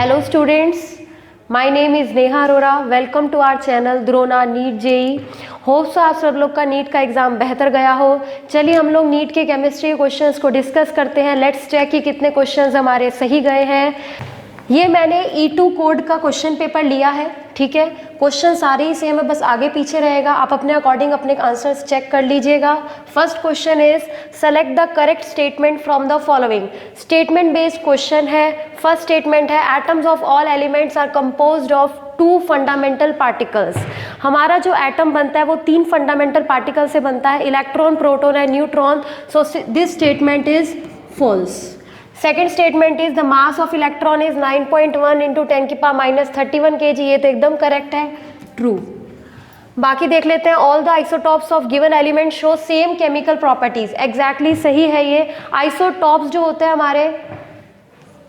Hello students, my name is Neha Arora. Welcome to our channel Drona NEET JEE. Hopes आप सब लोग का NEET का एग्जाम बेहतर गया हो. चलिए हम लोग नीट के केमिस्ट्री क्वेश्चंस को डिस्कस करते हैं. लेट्स चेक कि कितने क्वेश्चंस हमारे सही गए हैं. ये मैंने E2 कोड का क्वेश्चन पेपर लिया है. ठीक है, क्वेश्चन सारे ही सेम है, बस आगे पीछे रहेगा. आप अपने अकॉर्डिंग अपने आंसर्स चेक कर लीजिएगा. First question is select the correct statement from the following. Statement based question है. फर्स्ट स्टेटमेंट है atoms of all elements are composed of 2 fundamental particles. हमारा जो एटम बनता है वो 3 फंडामेंटल पार्टिकल से बनता है, electron, proton and neutron. So this statement is false. Second statement is the mass of electron is 9.1 into 10⁻³ kg. ये तो एकदम करेक्ट है, ट्रू. बाकी देख लेते हैं. All the isotopes of given element show same chemical properties. Exactly सही है. ये आइसोटॉप्स जो होते हैं हमारे,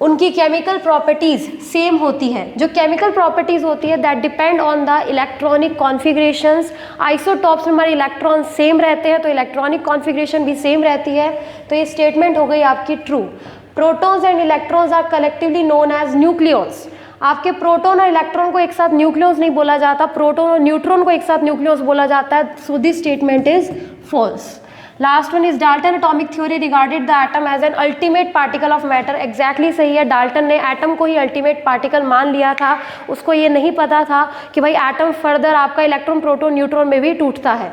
उनकी केमिकल प्रॉपर्टीज सेम होती है. जो केमिकल प्रॉपर्टीज होती है that depend on the electronic configurations. Isotopes में हमारे इलेक्ट्रॉन सेम रहते हैं तो इलेक्ट्रॉनिक कॉन्फ़िगरेशन भी सेम रहती है. तो ये स्टेटमेंट हो गई आपकी true. Protons and electrons are collectively known as nucleons. आपके प्रोटॉन और इलेक्ट्रॉन को एक साथ न्यूक्लियस नहीं बोला जाता, प्रोटॉन और न्यूट्रॉन को एक साथ न्यूक्लियस बोला जाता है. So this statement is false. Last one is Dalton atomic theory regarded the atom as an ultimate particle of matter. Exactly सही है. डाल्टन ने एटम को ही अल्टीमेट पार्टिकल मान लिया था. उसको ये नहीं पता था कि भाई एटम फर्दर आपका इलेक्ट्रॉन, प्रोटॉन, न्यूट्रॉन में भी टूटता है.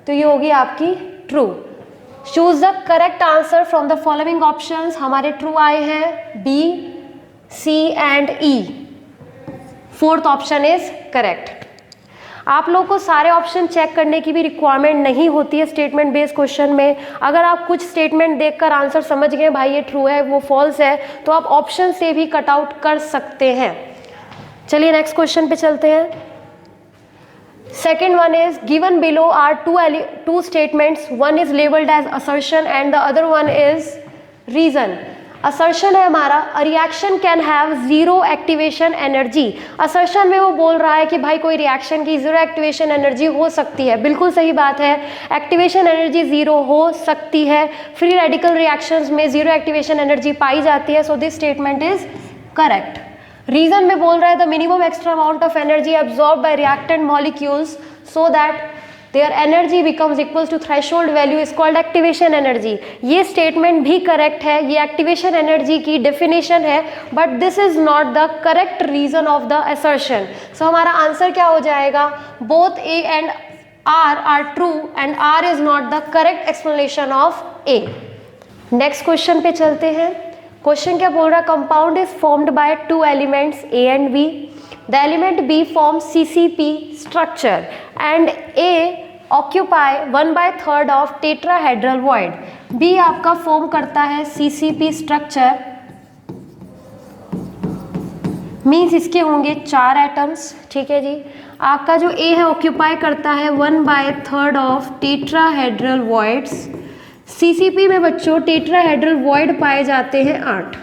तो ये होगी आपकी true. Choose the correct answer from the following options. हमारे ट्रू आए हैं B, C and E. Fourth option is correct. आप लोगों को सारे ऑप्शन चेक करने की भी रिक्वायरमेंट नहीं होती है स्टेटमेंट बेस्ड क्वेश्चन में. अगर आप कुछ स्टेटमेंट देखकर आंसर समझ गए भाई ये ट्रू है वो फॉल्स है, तो आप ऑप्शन से भी कट आउट कर सकते हैं. चलिए नेक्स्ट क्वेश्चन पे चलते हैं. Second one is given below are two statements. One is labeled as assertion and the other one is reason. Assertion है हमारा a reaction can have zero activation energy. Assertion में वो बोल रहा है कि भाई कोई रिएक्शन की जीरो एक्टिवेशन एनर्जी हो सकती है. बिल्कुल सही बात है. एक्टिवेशन एनर्जी जीरो हो सकती है. फ्री रेडिकल रिएक्शंस में जीरो एक्टिवेशन एनर्जी पाई जाती है. So this statement is correct. Reason में बोल रहा है the minimum extra amount of energy absorb by reactant molecules so that their energy becomes equals to threshold value is called activation energy. ये statement भी correct है. ये activation energy की definition है, but this is not the correct reason of the assertion. So हमारा answer क्या हो जाएगा? Both A and R true and R is not the correct explanation of A. Next question पे चलते हैं. Question क्या बोल रहा है? Compound is formed by 2 elements A and B. The element B form CCP structure and A occupy 1/3 of tetrahedral void. B आपका form करता है CCP स्ट्रक्चर, मीन्स इसके होंगे 4 एटम्स. ठीक है जी. आपका जो ए है ऑक्यूपाई करता है 1/3 ऑफ टेट्राहेड्रल वॉइड्स. CCP में बच्चों टेट्राहेड्रल वॉइड पाए जाते हैं 8.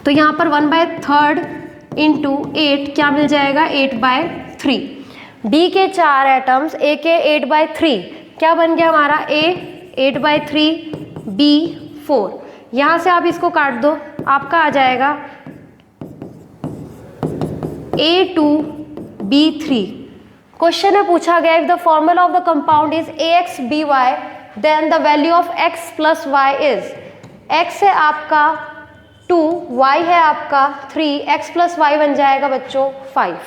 तो यहाँ पर 1/3 इंटू 8 क्या मिल जाएगा? 8/3. बी के 4 एटम्स, ए के 8/3 क्या बन गया हमारा? ए 8/3, बी 4. यहाँ से आप इसको काट दो, आपका आ जाएगा A2B3. क्वेश्चन में पूछा गया if the formula of the compound is AXBY then the value of X plus Y is. X है आपका 2, Y है आपका 3, X प्लस Y बन जाएगा बच्चों 5.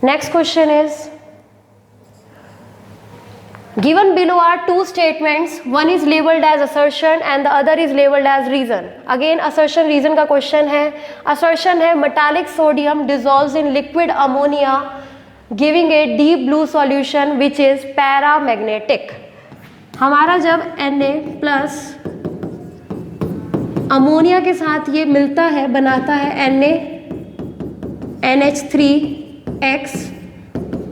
Next question is given below are 2 statements. One is labelled as assertion and the other is labelled as reason. Again assertion reason का question है. Assertion है metallic sodium dissolves in liquid ammonia giving a deep blue solution which is paramagnetic. हमारा जब Na plus ammonia के साथ ये मिलता है, बनाता है NH3X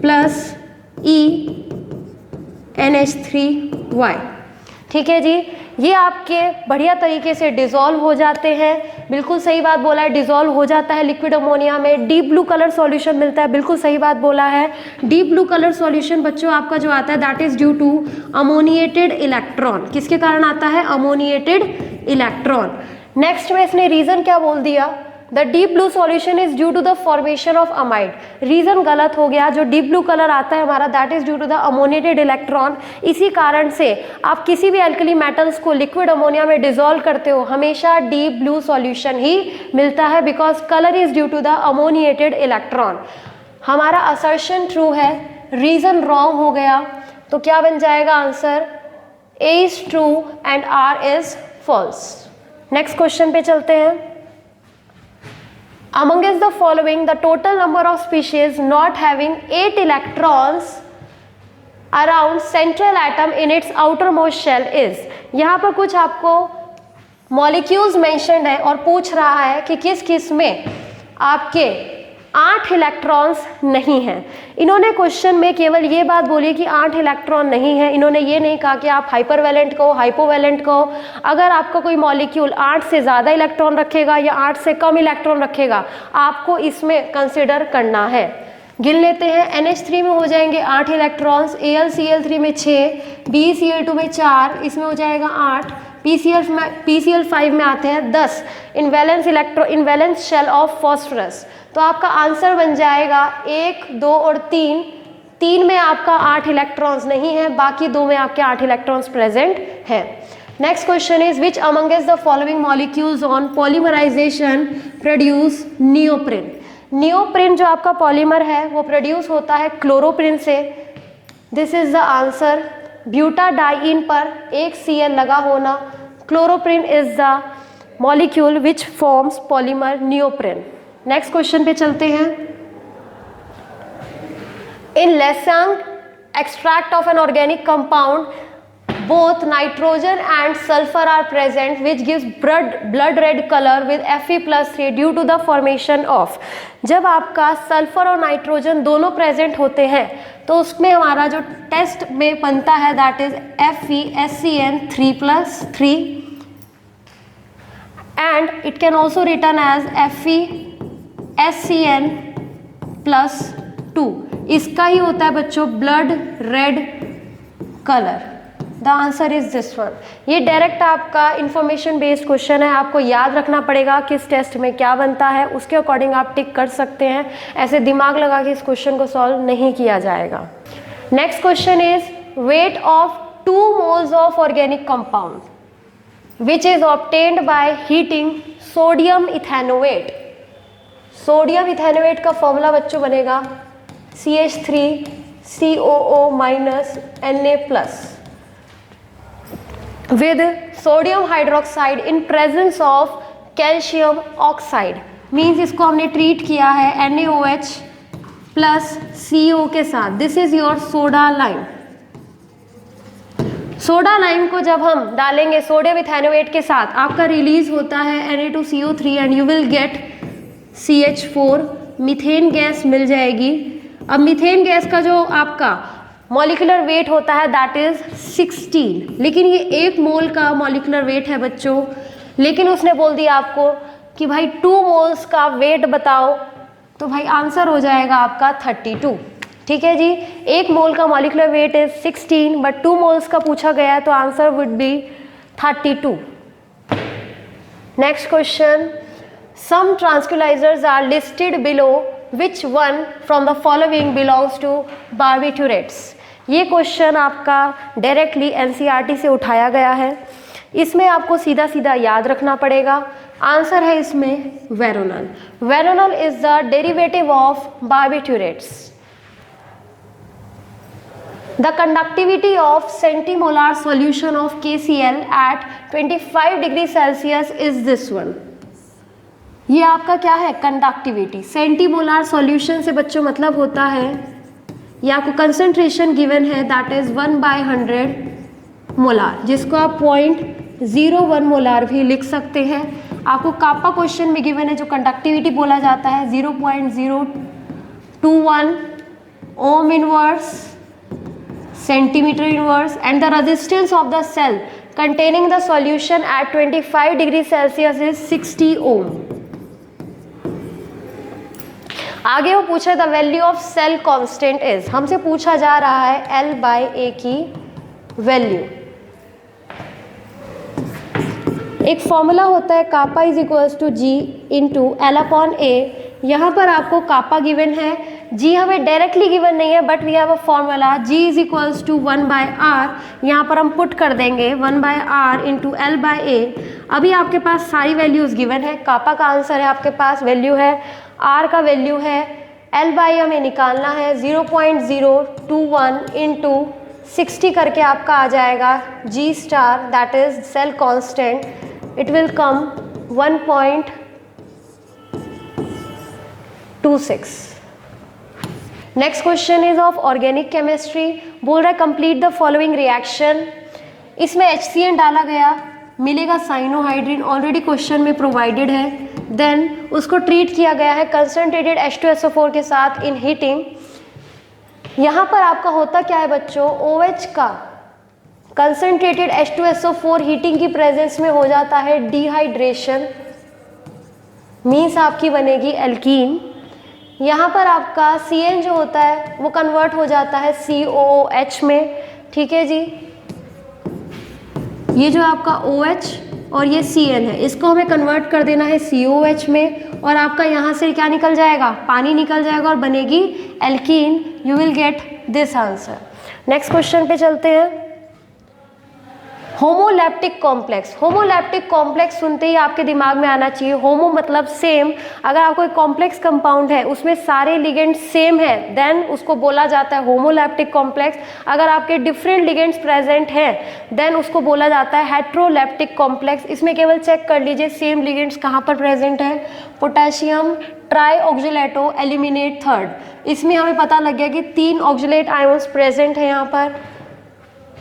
प्लस NH3Y. ठीक है जी. ये आपके बढ़िया तरीके से डिज़ोल्व हो जाते हैं. बिल्कुल सही बात बोला है. डिज़ोल्व हो जाता है लिक्विड अमोनिया में. डीप ब्लू कलर सॉल्यूशन मिलता है. बिल्कुल सही बात बोला है. डीप ब्लू कलर सॉल्यूशन बच्चों आपका जो आता है that is due to ammoniated electron. किसके कारण आता है? Ammoniated electron. नेक्स्ट में इसने रीजन क्या बोल दिया, the deep blue solution is due to the formation of amide. Reason गलत हो गया, जो डीप ब्लू कलर आता है हमारा that is due to the ammoniated electron. इसी कारण से आप किसी भी एल्कली मेटल्स को लिक्विड अमोनिया में डिसॉल्व करते हो हमेशा डीप ब्लू सॉल्यूशन ही मिलता है, because colour is due to the ammoniated electron. हमारा असर्शन ट्रू है, रीजन रॉन्ग हो गया, तो क्या बन जाएगा answer, A is true and R is false. Next question पे चलते हैं। Amongst the following, the total number of species not having 8 electrons around central atom in its outermost shell is। यहाँ पर कुछ आपको मॉलिक्यूल्स मेंशन्ड है और पूछ रहा है कि किस किस में आपके 8 इलेक्ट्रॉन्स नहीं हैं। इन्होंने क्वेश्चन में केवल ये बात बोली कि 8 इलेक्ट्रॉन नहीं है, इन्होंने ये नहीं कहा कि आप हाइपरवैलेंट कहो, हाइपोवैलेंट कहो। अगर आपका कोई मॉलिक्यूल 8 से ज़्यादा इलेक्ट्रॉन रखेगा या 8 से कम इलेक्ट्रॉन रखेगा, आपको इसमें कंसिडर करना है। गिन लेते हैं। NH3 में हो जाएंगे 8 इलेक्ट्रॉन्स, AlCl3 में 6, BeCl2 में 4, इसमें हो जाएगा 8, PCl5 में आते हैं 10 इनवैलेंस शेल ऑफ फॉस्फोरस। तो आपका आंसर बन जाएगा 1, 2 और 3। 3 में आपका 8 इलेक्ट्रॉन्स नहीं है, बाकी 2 में आपके 8 इलेक्ट्रॉन्स प्रेजेंट हैं। Next question is which amongst the following molecules on polymerization produce neoprene. Neoprene जो आपका पॉलीमर है वो प्रोड्यूस होता है क्लोरोप्रिन से। This is the answer. Butadiene पर एक Cl लगा होना, chloroprene is the molecule which forms polymer neoprene. Next question पे चलते हैं। In Lassaigne extract of an organic compound both nitrogen and sulfur are present which gives blood red color with Fe+3 due to the formation of। जब आपका sulphur और nitrogen दोनों present होते हैं तो उसमें हमारा जो टेस्ट में बनता है that is FeSCN3+3 and it can also written as FeSCN+2। इसका ही होता है बच्चों blood red colour. The answer is this one. ये डायरेक्ट आपका इंफॉर्मेशन बेस्ड क्वेश्चन है, आपको याद रखना पड़ेगा किस टेस्ट में क्या बनता है, उसके अकॉर्डिंग आप टिक कर सकते हैं। ऐसे दिमाग लगा के इस क्वेश्चन को सॉल्व नहीं किया जाएगा। Next question is weight of 2 moles of organic compound which is obtained by heating sodium ethanoate. Sodium ethanoate का फॉर्मूला बच्चों बनेगा CH3COO- Na+ with sodium hydroxide in presence of calcium oxide। Means इसको हमने treat किया है NaOH plus CO के साथ। This is your soda lime. Soda lime को जब हम डालेंगे सोडियम इथेनोएट के साथ आपका रिलीज होता है Na2CO3 and you will get CH4, methane gas मिल जाएगी। अब मीथेन गैस का जो आपका मॉलिक्यूलर वेट होता है दैट इज 16, लेकिन ये 1 मोल का मॉलिक्यूलर वेट है बच्चों। लेकिन उसने बोल दिया आपको कि भाई 2 मोल्स का वेट बताओ, तो भाई आंसर हो जाएगा आपका 32। ठीक है जी, 1 मोल का molecular weight is 16 but 2 moles का पूछा गया है तो answer would be 32। Next question, some tranquilizers are listed below which one from the following belongs to barbiturates। ये क्वेश्चन आपका डायरेक्टली NCERT से उठाया गया है। इसमें आपको सीधा सीधा याद रखना पड़ेगा। आंसर है इसमें Veronal. Veronal is the derivative of barbiturates. The conductivity of centimolar solution of KCl at 25 degree Celsius is this one। ये आपका क्या है कंडक्टिविटी। सेंटीमोलार सॉल्यूशन से बच्चों मतलब होता है, ये आपको कंसंट्रेशन गिवन है दैट इज 1/100 मोलार, जिसको आप 0.01 मोलार भी लिख सकते हैं। आपको कापा क्वेश्चन में गिवन है जो कंडक्टिविटी बोला जाता है 0.021 ohm inverse centimetre inverse and the resistance of the cell containing the solution at 25 degree Celsius is 60 ohm. आगे वो पूछा the value of cell constant is, हमसे पूछा जा रहा है L/A की वैल्यू। एक फॉर्मूला होता है kappa is equals to G into L upon A. यहाँ पर आपको कापा गिवन है, जी हमें डायरेक्टली गिवन नहीं है, but we have a formula G is equals to 1/r। यहाँ पर हम पुट कर देंगे 1/r इंटू एल बाई ए। अभी आपके पास सारी वैल्यूज़ गिवन है, कापा का आंसर है आपके पास, वैल्यू है, आर का वैल्यू है, एल बाई हमें निकालना है 0.021 इंटू 60 करके आपका आ जाएगा G star, that is cell constant, it will come 1.26। Next question is of organic chemistry. बोल रहा है कंप्लीट द फॉलोइंग रिएक्शन। इसमें HCN डाला गया, मिलेगा साइनोहाइड्रिन, ऑलरेडी क्वेश्चन में प्रोवाइडेड है। देन उसको ट्रीट किया गया है कंसनट्रेटेड H2SO4 के साथ इन हीटिंग। यहाँ पर आपका होता क्या है बच्चों, OH का कंसनट्रेटेड H2SO4 हीटिंग की प्रेजेंस में हो जाता है डिहाइड्रेशन, मीन्स आपकी बनेगी एल्कीन। यहाँ पर आपका CN जो होता है वो कन्वर्ट हो जाता है COOH में, ठीक है जी। ये जो आपका OH और ये CN है, इसको हमें कन्वर्ट कर देना है COOH में, और आपका यहाँ से क्या निकल जाएगा, पानी निकल जाएगा और बनेगी alkene. You will get this answer. Next question पे चलते हैं। Homoleptic complex. होमोलैप्टिक कॉम्प्लेक्स सुनते ही आपके दिमाग में आना चाहिए, होमो मतलब सेम। अगर आपको एक कॉम्प्लेक्स कंपाउंड है उसमें सारे लिगेंड सेम है, देन उसको बोला जाता है होमोलैप्टिक कॉम्प्लेक्स। अगर आपके डिफरेंट लिगेंड्स प्रेजेंट हैं, देन उसको बोला जाता है हेट्रोलैप्टिक कॉम्प्लेक्स। इसमें केवल चेक कर लीजिए सेम लिगेंड्स कहाँ पर प्रेजेंट है। पोटेशियम ट्राई ऑक्जुलेटो एलिमिनेट थर्ड, इसमें हमें पता लग गया कि 3 ऑक्जुलेट आयोन्स प्रेजेंट है यहाँ पर।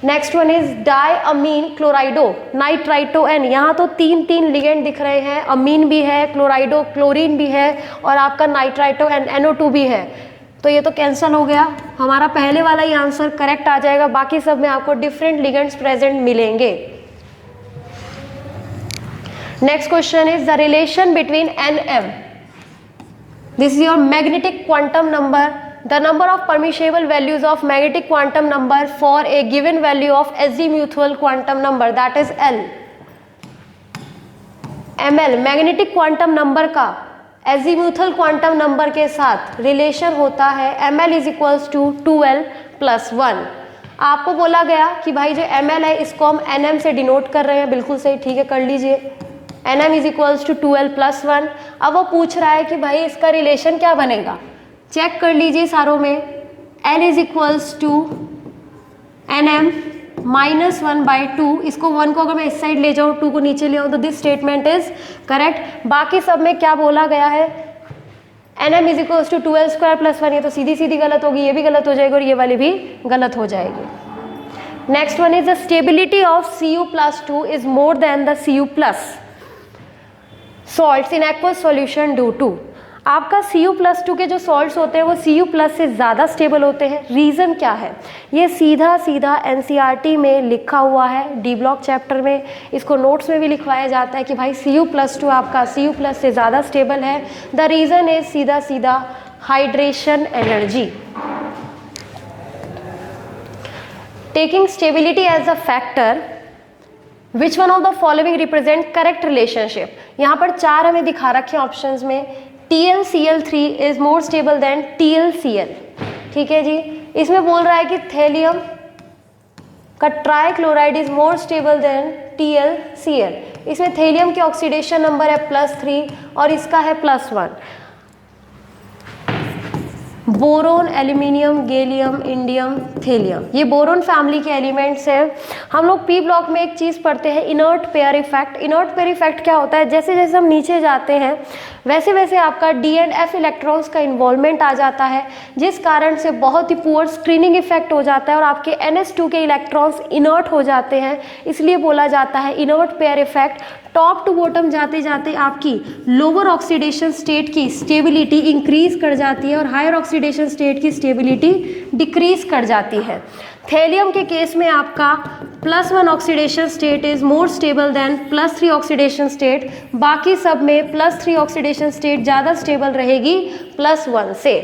Next one is diammine chlorido nitrito N. यहाँ तो 3 लिगेंड दिख रहे हैं, अमीन भी है, क्लोराइडो क्लोरीन भी है, और आपका नाइट्राइटो एन NO2 भी है। तो ये तो कैंसिल हो गया, हमारा पहले वाला ही आंसर करेक्ट आ जाएगा। बाकी सब में आपको डिफरेंट लिगेंड्स प्रेजेंट मिलेंगे। Next question is the relation between NM, this is your magnetic quantum number, the number of permissible values of magnetic quantum number for a given value of azimuthal quantum number, that is L. ML magnetic quantum number का azimuthal quantum number के साथ relation होता है ML is equals to 2L+1। आपको बोला गया कि भाई जो ML है इसको हम NM से डिनोट कर रहे हैं, बिल्कुल सही, ठीक है, कर लीजिए। NM is equals to 2L+1। अब वो पूछ रहा है कि भाई इसका रिलेशन क्या बनेगा, चेक कर लीजिए सारों में। L is equals to NM-1/2, इसको 1 को अगर मैं इस साइड ले जाऊँ, 2 को नीचे ले आऊँ, तो दिस स्टेटमेंट इज करेक्ट। बाकी सब में क्या बोला गया है, NM is equals to 2L² + 1, ये तो सीधी सीधी गलत होगी, ये भी गलत हो जाएगी और ये वाली भी गलत हो जाएगी। Next one is the stability of Cu+2 is more than the Cu+ salts in aqueous solution due to. आपका Cu+2 के जो सॉल्ट्स होते हैं वो Cu+ से ज़्यादा स्टेबल होते हैं। रीज़न क्या है, ये सीधा सीधा NCERT में लिखा हुआ है, डी ब्लॉक चैप्टर में, इसको नोट्स में भी लिखवाया जाता है कि भाई Cu+2 आपका Cu+ से ज़्यादा स्टेबल है। द रीज़न इज सीधा सीधा hydration energy. Taking stability as a factor, which one of the following represent correct relationship. यहाँ पर 4 हमें दिखा रखे हैं ऑप्शंस में। TlCl3 is more stable then TlCl, ठीक है जी। इसमें बोल रहा है कि थेलियम का trichloride is more stable then TlCl। इसमें थेलियम के ऑक्सीडेशन नंबर है +3 और इसका है +1। Boron, aluminium, gallium, indium, thallium, ये बोरोन फैमिली के एलिमेंट्स हैं। हम लोग पी ब्लॉक में एक चीज़ पढ़ते हैं, inert pair effect. Inert pair effect क्या होता है, जैसे जैसे हम नीचे जाते हैं वैसे वैसे आपका D एंड F इलेक्ट्रॉन्स का इन्वॉल्वमेंट आ जाता है, जिस कारण से बहुत ही पुअर स्क्रीनिंग इफेक्ट हो जाता है और आपके NS2 के इलेक्ट्रॉन्स इनर्ट हो जाते हैं, इसलिए बोला जाता है inert pair effect. Top to bottom जाते जाते आपकी लोअर ऑक्सीडेशन स्टेट की स्टेबिलिटी इंक्रीज कर जाती है और हायर ऑक्सीडेशन स्टेट की स्टेबिलिटी डिक्रीज कर जाती है। थेलियम के केस में आपका +1 oxidation state is more stable than +3 oxidation state. बाकी सब में +3 ऑक्सीडेशन स्टेट ज़्यादा स्टेबल रहेगी +1 से।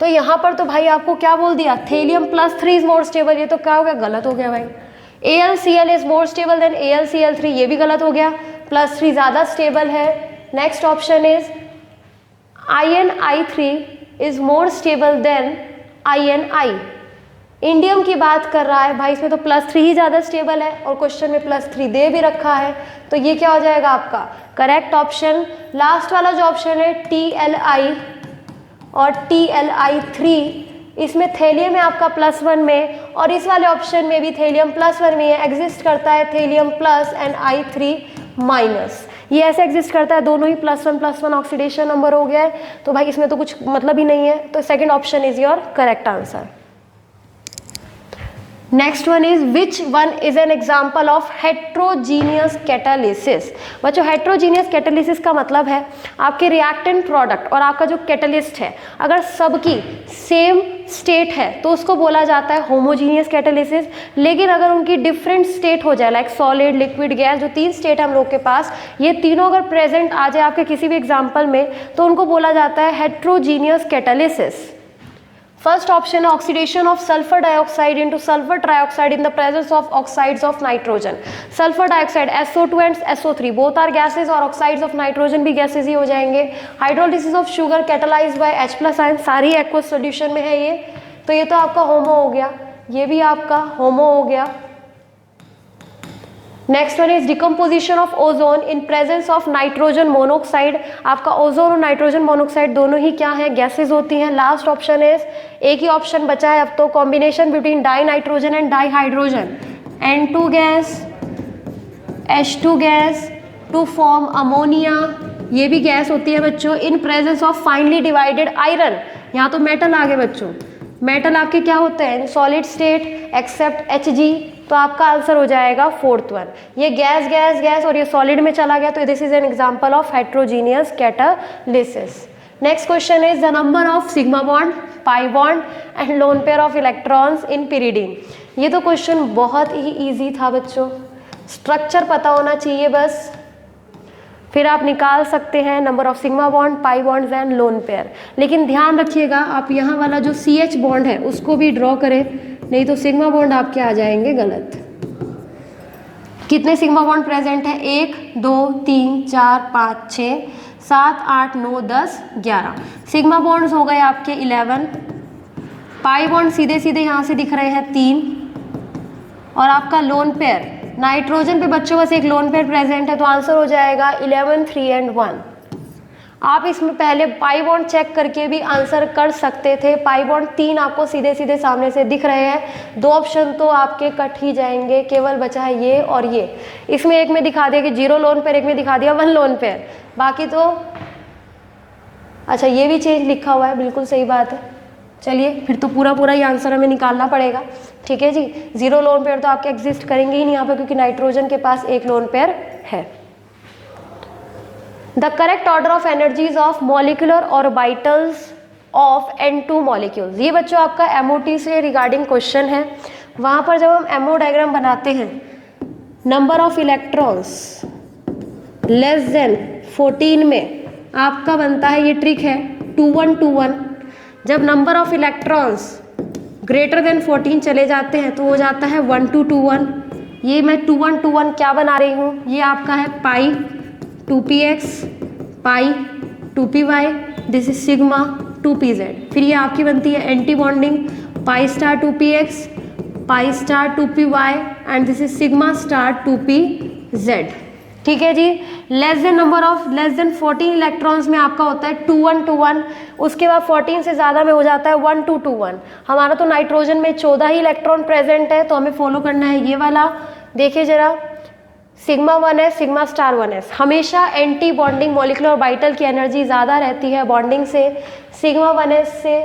तो यहाँ पर तो भाई आपको क्या बोल दिया, थेलियम +3 इज मोर स्टेबल, ये तो क्या हो गया, गलत हो गया भाई। AlCl is more stable then AlCl3, ये भी गलत हो गया। +3 ज़्यादा स्टेबल है। Next option is InI3 is more stable then InI। Indium की बात कर रहा है भाई, इसमें तो +3 ही ज़्यादा स्टेबल है और क्वेश्चन में +3 दे भी रखा है, तो ये क्या हो जाएगा आपका करेक्ट ऑप्शन। लास्ट वाला जो ऑप्शन है TLI और TLI3, इसमें थेलियम है आपका +1 में और इस वाले ऑप्शन में भी थेलियम +1 में है, एग्जिस्ट करता है थेलियम प्लस एंड I3-। ये ऐसे एग्जिस्ट करता है, दोनों ही +1 ऑक्सीडेशन नंबर हो गया है, तो भाई इसमें तो कुछ मतलब ही नहीं है, तो second option is your correct answer. Next one is which one is an example of heterogeneous catalysis. बच्चों हेट्रोजीनियस कैटालिसिस का मतलब है आपके रिएक्टेंट प्रोडक्ट और आपका जो कैटालिस्ट है अगर सबकी सेम स्टेट है तो उसको बोला जाता है होमोजीनियस कैटालिसिस। लेकिन अगर उनकी डिफरेंट स्टेट हो जाए, लाइक सॉलिड, लिक्विड, गैस, जो 3 स्टेट है हम लोग के पास, ये तीनों अगर प्रेजेंट आ जाए आपके किसी भी एग्जाम्पल में तो उनको बोला जाता है हेट्रोजीनियस कैटालिसिस। फर्स्ट ऑप्शन है oxidation of sulphur dioxide into sulphur trioxide in the presence of oxides of nitrogen. Sulphur dioxide SO2 and SO3 both are gases और ऑक्साइड्स ऑफ नाइट्रोजन भी गैसेज ही हो जाएंगे। Hydrolysis of sugar catalysed by H+ ion, सारी aqueous solution में है ये, तो ये तो आपका होमो हो गया, ये भी आपका होमो हो गया। Next one is decomposition of ozone in presence of nitrogen monoxide. आपका ओजोन और नाइट्रोजन मोनोऑक्साइड दोनों ही क्या है, गैसेज होती हैं। लास्ट ऑप्शन इज, एक ही ऑप्शन बचा है अब तो, combination between dinitrogen and dihydrogen, N2 gas H2 gas to form ammonia, ये भी गैस होती है बच्चों, in presence of finely divided iron. यहाँ तो मेटल आ गए बच्चों, मेटल आपके क्या होते हैं सॉलिड स्टेट एक्सेप्ट Hg, तो आपका आंसर हो जाएगा 4th वन। ये गैस गैस गैस और ये सॉलिड में चला गया, तो this is an example of heterogeneous catalysis. Next question is the number of sigma bond, pi bond and lone pair of electrons in pyridine. ये तो क्वेश्चन बहुत ही इजी था बच्चों, स्ट्रक्चर पता होना चाहिए बस, फिर आप निकाल सकते हैं number of sigma bond, pi bonds and lone pair. लेकिन ध्यान रखिएगा आप यहाँ वाला जो CH बॉन्ड है उसको भी ड्रॉ करें, नहीं तो सिग्मा बॉन्ड आपके आ जाएंगे गलत। कितने सिग्मा बॉन्ड प्रेजेंट है, 1 2 3 4 5 6 7 8 9 10 11 सिग्मा बॉन्ड्स हो गए आपके 11। पाई बॉन्ड सीधे सीधे यहाँ से दिख रहे हैं 3, और आपका लोन पेयर नाइट्रोजन पे बच्चों बस एक लोन पेयर प्रेजेंट है, तो आंसर हो जाएगा 11 3 एंड 1। आप इसमें पहले पाई बॉन्ड चेक करके भी आंसर कर सकते थे, पाई बॉन्ड 3 आपको सीधे सीधे सामने से दिख रहे हैं, 2 ऑप्शन तो आपके कट ही जाएंगे, केवल बचा है ये और ये। इसमें एक में दिखा दिया कि 0 लोन पेयर, एक में दिखा दिया 1 लोन पेयर, बाकी तो अच्छा ये भी चेंज लिखा हुआ है, बिल्कुल सही बात है। चलिए फिर तो पूरा पूरा ही आंसर हमें निकालना पड़ेगा, ठीक है जी। 0 लोन पेयर तो आपके एग्जिस्ट करेंगे ही नहीं यहाँ पर, क्योंकि नाइट्रोजन के पास 1 लोन पेयर है। The correct order of energies of molecular orbitals of N2 molecules. ये बच्चों आपका MOT से रिगार्डिंग क्वेश्चन है। वहाँ पर जब हम MO डायग्राम बनाते हैं, number of electrons less than 14 में आपका बनता है, ये ट्रिक है 2 1 2 1। जब number of electrons greater than 14 चले जाते हैं तो हो जाता है 1 2 2 1। ये मैं 2 1 2 1 क्या बना रही हूँ, ये आपका है पाई 2px pi 2py, this is sigma 2pz। फिर ये आपकी बनती है anti bonding pi star 2px pi star 2py and this is sigma star 2pz, ठीक है जी। लेस देन 14 इलेक्ट्रॉन्स में आपका होता है 2 1 2 1। उसके बाद 14 से ज़्यादा में हो जाता है 1 2 2 1। हमारा तो नाइट्रोजन में 14 ही इलेक्ट्रॉन प्रेजेंट है, तो हमें फॉलो करना है ये वाला। देखिए जरा, sigma 1s sigma star 1s हमेशा एंटी बॉन्डिंग मॉलिक्यूलर ऑर्बिटल की एनर्जी ज़्यादा रहती है बॉन्डिंग से, सिग्मा 1s से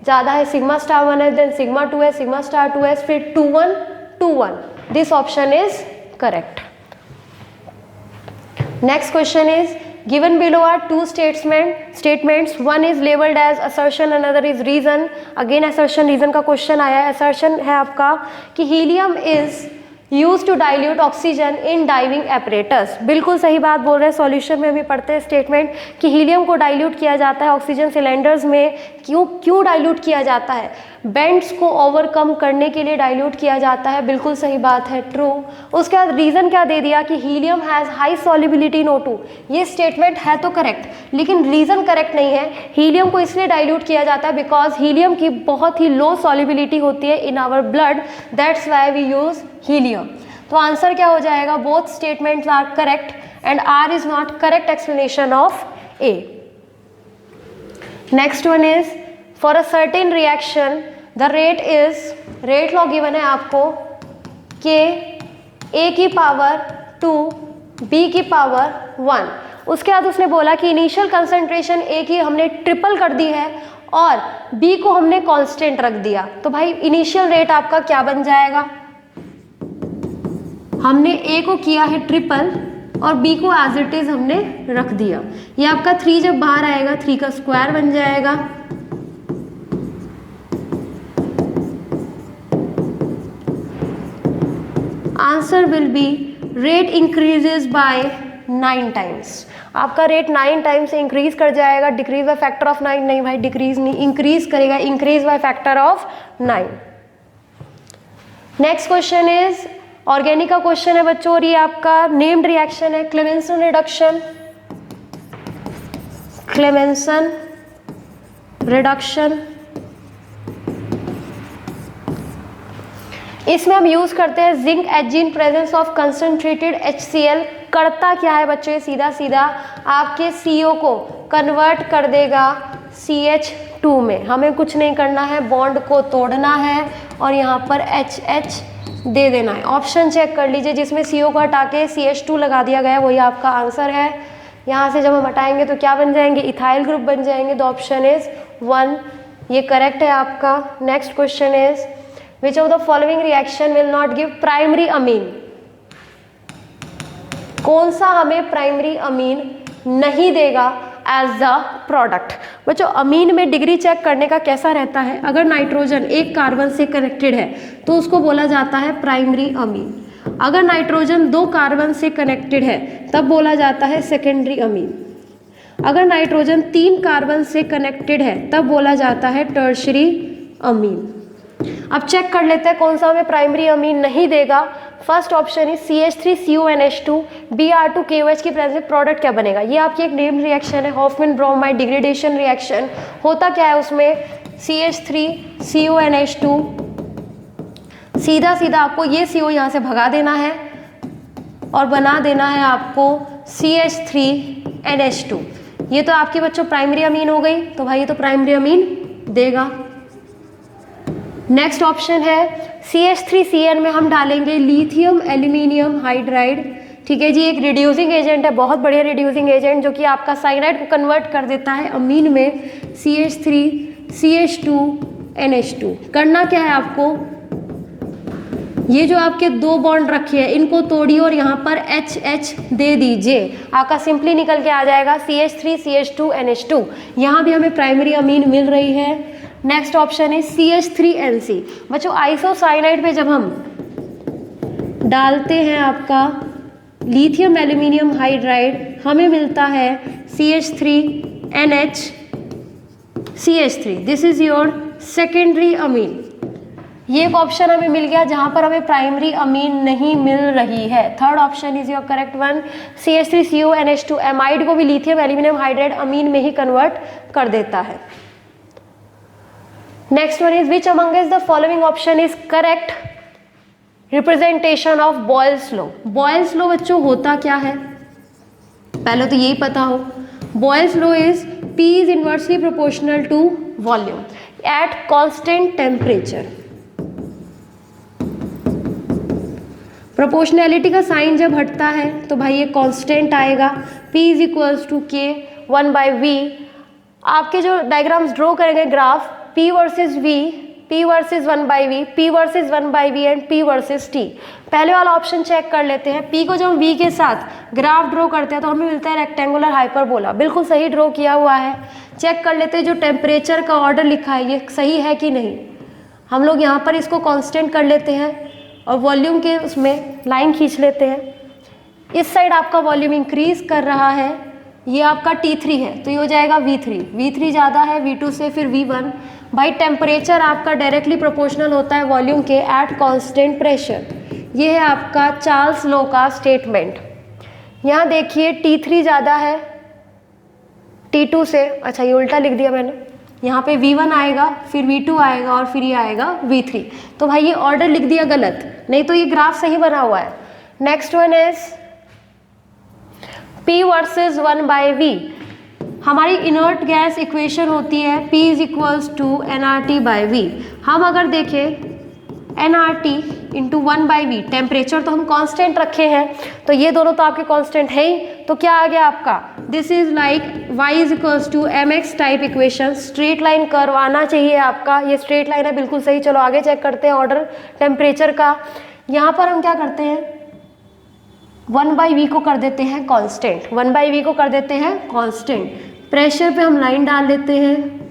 ज़्यादा है sigma star 1s, then sigma 2s sigma star 2s, फिर 2 1 2 1। This option is correct. Next question is, given below are 2 statements, one is labeled as assertion, another is reason। Again assertion reason का question आया है। assertion है आपका कि helium is used to dilute oxygen in diving apparatus। बिल्कुल सही बात बोल रहे हैं, सॉल्यूशन में भी पढ़ते हैं स्टेटमेंट कि हीलियम को डाइल्यूट किया जाता है ऑक्सीजन सिलेंडर्स में। क्यों डाइल्यूट किया जाता है? बेंड्स को ओवरकम करने के लिए डाइल्यूट किया जाता है, बिल्कुल सही बात है, ट्रू। उसके बाद रीज़न क्या दे दिया कि helium has high solubility in O2, ये स्टेटमेंट है तो करेक्ट, लेकिन रीज़न करेक्ट नहीं है। हीलियम को इसलिए डाइल्यूट किया जाता है बिकॉज हीलियम की बहुत ही लो सॉल्युबिलिटी होती है in our blood, that's why we use helium. तो आंसर क्या हो जाएगा, both statements are correct and R is not correct explanation of A. Next one is for a certain reaction the rate is, rate law given है आपको के ए की power 2 B की power 1। उसके बाद उसने बोला कि इनिशियल कंसंट्रेशन ए की हमने ट्रिपल कर दी है और बी को हमने कांस्टेंट रख दिया। तो भाई इनिशियल रेट आपका क्या बन जाएगा, हमने ए को किया है ट्रिपल और बी को एज इट इज हमने रख दिया। ये आपका 3 जब बाहर आएगा 3 का स्क्वायर बन जाएगा। Answer will be rate increases by 9 times. आपका रेट 9 टाइम्स से इंक्रीज कर जाएगा, डिक्रीज बाय फैक्टर ऑफ 9 नहीं भाई, डिक्रीज नहीं, इंक्रीज करेगा, increase by factor of 9। Next question is organic का क्वेश्चन है बच्चों, और ये आपका नेम्ड रिएक्शन है क्लेमेंसन रिडक्शन। क्लेमेंसन रिडक्शन, इसमें हम यूज करते हैं zinc Hg in presence of concentrated HCl। करता क्या है बच्चों, ये सीधा सीधा आपके CO को कन्वर्ट कर देगा CH2 में। हमें कुछ नहीं करना है, बॉन्ड को तोड़ना है और यहाँ पर HH दे देना है। ऑप्शन चेक कर लीजिए, जिसमें CO को हटा के CH2 लगा दिया गया है वही आपका आंसर है। यहाँ से जब हम हटाएंगे तो क्या बन जाएंगे, इथाइल ग्रुप बन जाएंगे। द ऑप्शन इज 1, ये करेक्ट है आपका। Next question is which of the following reaction will not give primary amine. कौन सा हमें प्राइमरी अमीन नहीं देगा एज द प्रोडक्ट। बच्चों अमीन में डिग्री चेक करने का कैसा रहता है, अगर नाइट्रोजन एक कार्बन से कनेक्टेड है तो उसको बोला जाता है प्राइमरी अमीन। अगर नाइट्रोजन 2 कार्बन से कनेक्टेड है तब बोला जाता है सेकेंडरी अमीन। अगर नाइट्रोजन 3 कार्बन से कनेक्टेड है तब बोला जाता है टर्शरी अमीन। अब चेक कर लेते हैं कौन सा हमें प्राइमरी अमीन नहीं देगा। फर्स्ट ऑप्शन है CH3CONH2 Br2KOH की प्रेजेंस में प्रोडक्ट क्या बनेगा। ये आपकी एक नेम्ड रिएक्शन है, हॉफमैन ब्रोमाइड डिग्रेडेशन रिएक्शन। होता क्या है उसमें, CH3CONH2, सीधा सीधा आपको ये CO यहाँ से भगा देना है और बना देना है आपको CH3NH2। ये तो आपके बच्चों प्राइमरी अमीन हो गई, तो भाई ये तो प्राइमरी अमीन देगा। नेक्स्ट ऑप्शन है CH3CN में हम डालेंगे लिथियम एल्यूमिनियम हाइड्राइड। ठीक है जी, एक रिड्यूसिंग एजेंट है, बहुत बढ़िया रिड्यूसिंग एजेंट, जो कि आपका साइनाइड को कन्वर्ट कर देता है अमीन में CH3CH2NH2। करना क्या है आपको, ये जो आपके 2 बॉन्ड रखे हैं इनको तोड़िए और यहाँ पर HH दे दीजिए। आपका सिंपली निकल के आ जाएगा CH3CH2NH2। यहाँ भी हमें प्राइमरी अमीन मिल रही है। नेक्स्ट ऑप्शन है CH3NC। बच्चों आइसोसाइनाइड पे जब हम डालते हैं आपका लिथियम एल्यूमिनियम हाइड्राइड हमें मिलता है CH3NH CH3। This is your secondary amine. ये एक ऑप्शन हमें मिल गया जहां पर हमें प्राइमरी अमीन नहीं मिल रही है। Third option is your correct one. CH3CONH2 amide को भी लिथियम एल्यूमिनियम हाइड्राइड अमीन में ही कन्वर्ट कर देता है। Next one is which amongst the following option is correct representation of Boyle's law. Boyle's law बच्चों होता क्या है, पहले तो यही पता हो। Boyle's law is P is inversely proportional to volume at constant temperature. Proportionality का साइन जब हटता है तो भाई ये कांस्टेंट आएगा। P is equals to K 1/V। आपके जो डायग्राम्स ड्रॉ करेंगे graph P versus V, P versus 1/V, P versus 1/V and P versus T। पहले वाला ऑप्शन चेक कर लेते हैं। P को जब हम V के साथ ग्राफ ड्रॉ करते हैं तो हमें मिलता है रेक्टेंगुलर हाइपरबोला, बिल्कुल सही ड्रॉ किया हुआ है। चेक कर लेते हैं जो टेम्परेचर का ऑर्डर लिखा है ये सही है कि नहीं। हम लोग यहाँ पर इसको कांस्टेंट कर लेते हैं और वॉल्यूम के उसमें लाइन खींच लेते हैं। इस साइड आपका वॉल्यूम इंक्रीज कर रहा है ये आपका T3 है तो ये हो जाएगा V3, V3 ज़्यादा है V2 से, फिर V1। भाई टेम्परेचर आपका डायरेक्टली प्रोपोर्शनल होता है वॉल्यूम के एट कांस्टेंट प्रेशर। ये है आपका चार्ल्स लॉ का स्टेटमेंट। यहाँ देखिए T3 ज़्यादा है T2 से, अच्छा ये उल्टा लिख दिया मैंने, यहाँ पे V1 आएगा, फिर V2 आएगा और फिर ये आएगा V3। तो भाई ये ऑर्डर लिख दिया गलत, नहीं तो ये ग्राफ सही बना हुआ है। Next one is P versus 1/V। हमारी इनर्ट गैस इक्वेशन होती है P is equals to nRT/V। हम अगर देखें nRT इंटू 1/V, टेम्परेचर तो हम कांस्टेंट रखे हैं तो ये दोनों तो आपके कांस्टेंट है ही, तो क्या आ गया आपका, this is like y is equals to mx type equation. Straight line curve आना चाहिए आपका, ये स्ट्रेट लाइन है बिल्कुल सही। चलो आगे चेक करते हैं ऑर्डर टेम्परेचर का। यहाँ पर हम क्या करते हैं 1/V को कर देते हैं कांस्टेंट, 1/V को कर देते हैं कांस्टेंट। प्रेशर पे हम लाइन डाल देते हैं।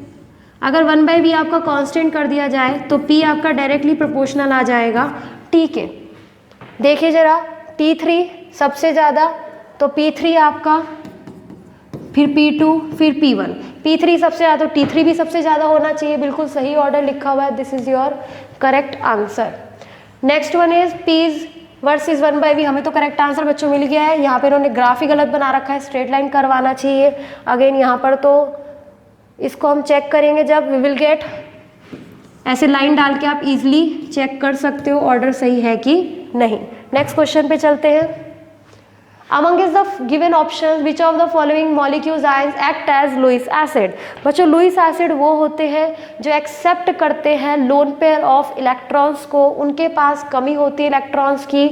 अगर 1/V आपका कांस्टेंट कर दिया जाए तो P आपका डायरेक्टली प्रोपोर्शनल आ जाएगा T के। देखिए जरा T3 सबसे ज़्यादा तो P3 आपका, फिर P2, फिर P1। P3 सबसे ज़्यादा तो T3 भी सबसे ज़्यादा होना चाहिए, बिल्कुल सही ऑर्डर लिखा हुआ है। This is your correct answer. Next one is P versus 1/V। हमें तो करेक्ट आंसर बच्चों मिल गया है। यहाँ पे इन्होंने ग्राफ ही गलत बना रखा है, स्ट्रेट लाइन करवाना चाहिए। अगेन यहाँ पर तो इसको हम चेक करेंगे जब वी विल गेट, ऐसे लाइन डाल के आप इजीली चेक कर सकते हो ऑर्डर सही है कि नहीं। नेक्स्ट क्वेश्चन पे चलते हैं। Among is the given option which of the following molecules act as Lewis acid. बच्चों लुईस एसिड वो होते हैं जो एक्सेप्ट करते हैं लोन पेयर ऑफ इलेक्ट्रॉन्स को, उनके पास कमी होती है इलेक्ट्रॉन्स की,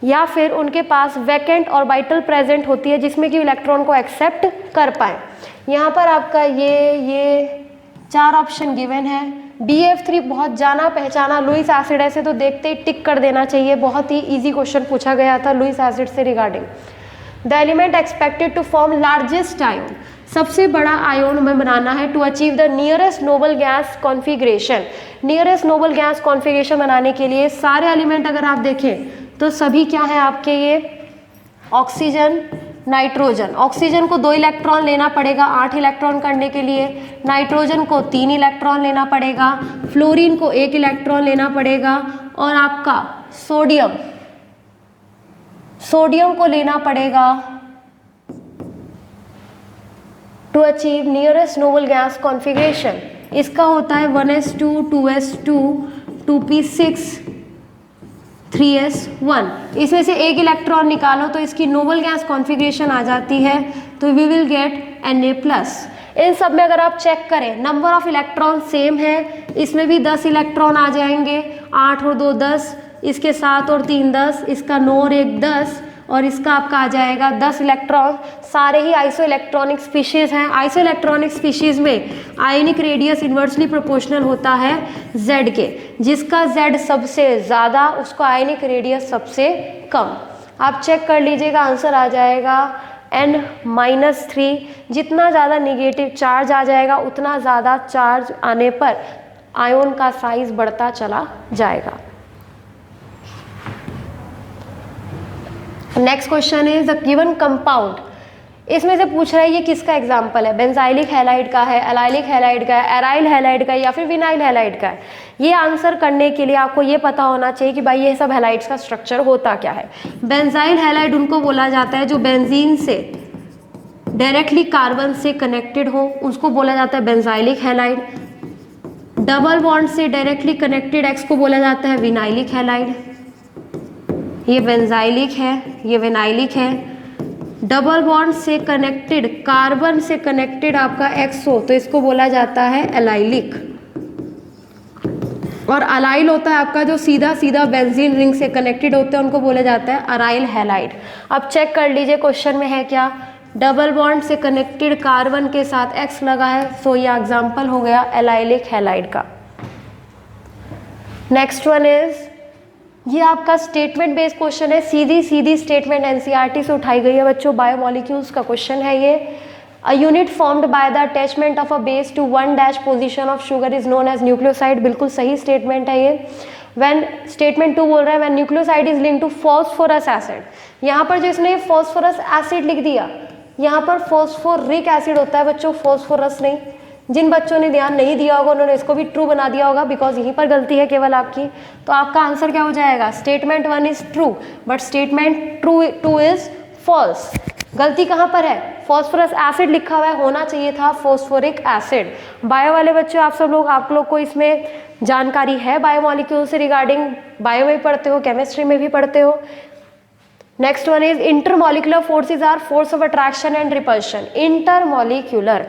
या फिर उनके पास वैकेंट ऑर्बिटल प्रेजेंट होती है जिसमें कि इलेक्ट्रॉन को एक्सेप्ट कर पाए। यहाँ पर आपका ये 4 ऑप्शन गिवन है। BF3 बहुत जाना पहचाना लुईस एसिड है, से तो देखते ही टिक कर देना चाहिए, बहुत ही इजी क्वेश्चन पूछा गया था लुईस एसिड से regarding. The element expected to form largest ion, सबसे बड़ा आयोन हमें बनाना है to achieve the nearest noble gas configuration. Nearest noble gas configuration बनाने के लिए सारे एलिमेंट अगर आप देखें तो सभी क्या है आपके, ये ऑक्सीजन, नाइट्रोजन। ऑक्सीजन को 2 इलेक्ट्रॉन लेना पड़ेगा 8 इलेक्ट्रॉन करने के लिए, नाइट्रोजन को 3 इलेक्ट्रॉन लेना पड़ेगा, फ्लोरीन को 1 इलेक्ट्रॉन लेना पड़ेगा, और आपका सोडियम को लेना पड़ेगा to achieve nearest noble gas configuration. इसका होता है 1s2 2s2 2p6 3s1। इसमें से 1 इलेक्ट्रॉन निकालो तो इसकी नोबल गैस कॉन्फिगरेशन आ जाती है, तो वी विल गेट Na+। इन सब में अगर आप चेक करें नंबर ऑफ इलेक्ट्रॉन सेम है, इसमें भी 10 इलेक्ट्रॉन आ जाएंगे, 8 और 2 10, इसके 7 और 3 10, इसका 9 और 1 10, और इसका आपका आ जाएगा 10 इलेक्ट्रॉन। सारे ही आइसो इलेक्ट्रॉनिक स्पीशीज हैं। आइसो इलेक्ट्रॉनिक स्पीशीज में आयोनिक रेडियस इन्वर्सली प्रोपोर्शनल होता है Z के, जिसका Z सबसे ज़्यादा उसको आयोनिक रेडियस सबसे कम। आप चेक कर लीजिएगा, आंसर आ जाएगा N-3। जितना ज़्यादा निगेटिव चार्ज आ जाएगा उतना ज़्यादा चार्ज आने पर आयोन का साइज बढ़ता चला जाएगा। Next question is the given compound. इसमें से पूछ रहा है ये किसका एग्जाम्पल है, बेंजाइलिक हैलाइड का है, एलाइलिक हैलाइड का है, एराइल हैलाइड का है, या फिर विनाइल हैलाइड का है। ये आंसर करने के लिए आपको ये पता होना चाहिए कि भाई ये सब हैलाइड्स का स्ट्रक्चर होता क्या है। बेंजाइल हैलाइड उनको बोला जाता है जो बेंजीन से डायरेक्टली कार्बन से कनेक्टेड हो, उसको बोला जाता है बेंजाइलिक हैलाइड। डबल बॉन्ड से डायरेक्टली कनेक्टेड एक्स को बोला जाता है विनाइलिक हैलाइड। ये बेंजाइलिक है, ये विनाइलिक है। डबल बॉन्ड से कनेक्टेड, कार्बन से कनेक्टेड आपका एक्स हो तो इसको बोला जाता है एलाइलिक। और अलाइल होता है आपका जो सीधा सीधा बेंजीन रिंग से कनेक्टेड होते हैं, उनको बोला जाता है अराइल हैलाइड। अब चेक कर लीजिए क्वेश्चन में है क्या, डबल बॉन्ड से कनेक्टेड कार्बन के साथ एक्स लगा है, सो ये एग्जाम्पल हो गया एलाइलिक हैलाइड का। नेक्स्ट वन इज, ये आपका स्टेटमेंट बेस्ड क्वेश्चन है, सीधी सीधी स्टेटमेंट एनसीईआरटी से उठाई गई है बच्चों। बायोमोलिक्यूल्स का क्वेश्चन है ये। A unit formed by the attachment of a base to 1' position of sugar is known as nucleoside. बिल्कुल सही स्टेटमेंट है ये। व्हेन स्टेटमेंट 2 बोल रहा है when nucleoside is linked to phosphorous acid. यहाँ पर जो इसने फॉस्फोरस एसिड लिख दिया यहाँ पर फॉस्फोरिक एसिड होता है बच्चों, फॉस्फोरस नहीं। जिन बच्चों ने ध्यान नहीं दिया होगा उन्होंने इसको भी ट्रू बना दिया होगा, बिकॉज यहीं पर गलती है केवल आपकी। तो आपका आंसर क्या हो जाएगा, statement 1 is true but statement 2 is false. गलती कहाँ पर है, फॉस्फोरस एसिड लिखा हुआ है, होना चाहिए था फॉस्फोरिक एसिड। बायो वाले बच्चों आप लोग को इसमें जानकारी है बायोमॉलिक्यूल से रिगार्डिंग, बायो में भी पढ़ते हो, केमिस्ट्री में भी पढ़ते हो। Next one is intermolecular forces are force of attraction and repulsion. Intermolecular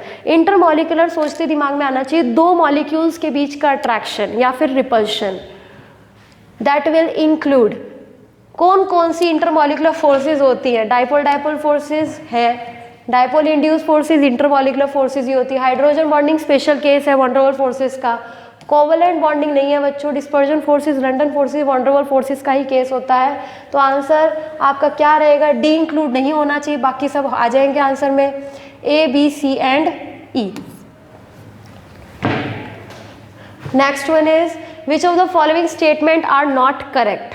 सोचते दिमाग में आना चाहिए दो मॉलिक्यूल्स के बीच का अट्रैक्शन या फिर रिपल्शन। दैट विल इंक्लूड कौन कौन सी इंटरमॉलिक्यूलर फोर्सेज होती है, डाइपोल फोर्सेज है, dipole induced forces intermolecular forces ही होती है। हाइड्रोजन बॉन्डिंग स्पेशल केस है वैन डर वाल्स फोर्सेज का। कोवलेंट बॉन्डिंग नहीं है बच्चों, dispersion forces, London forces, van der Waals forces का ही केस होता है। तो आंसर आपका क्या रहेगा, डी इंक्लूड नहीं होना चाहिए, बाकी सब आ जाएंगे आंसर में, A B C and E. Next one is which of the following statement are not correct.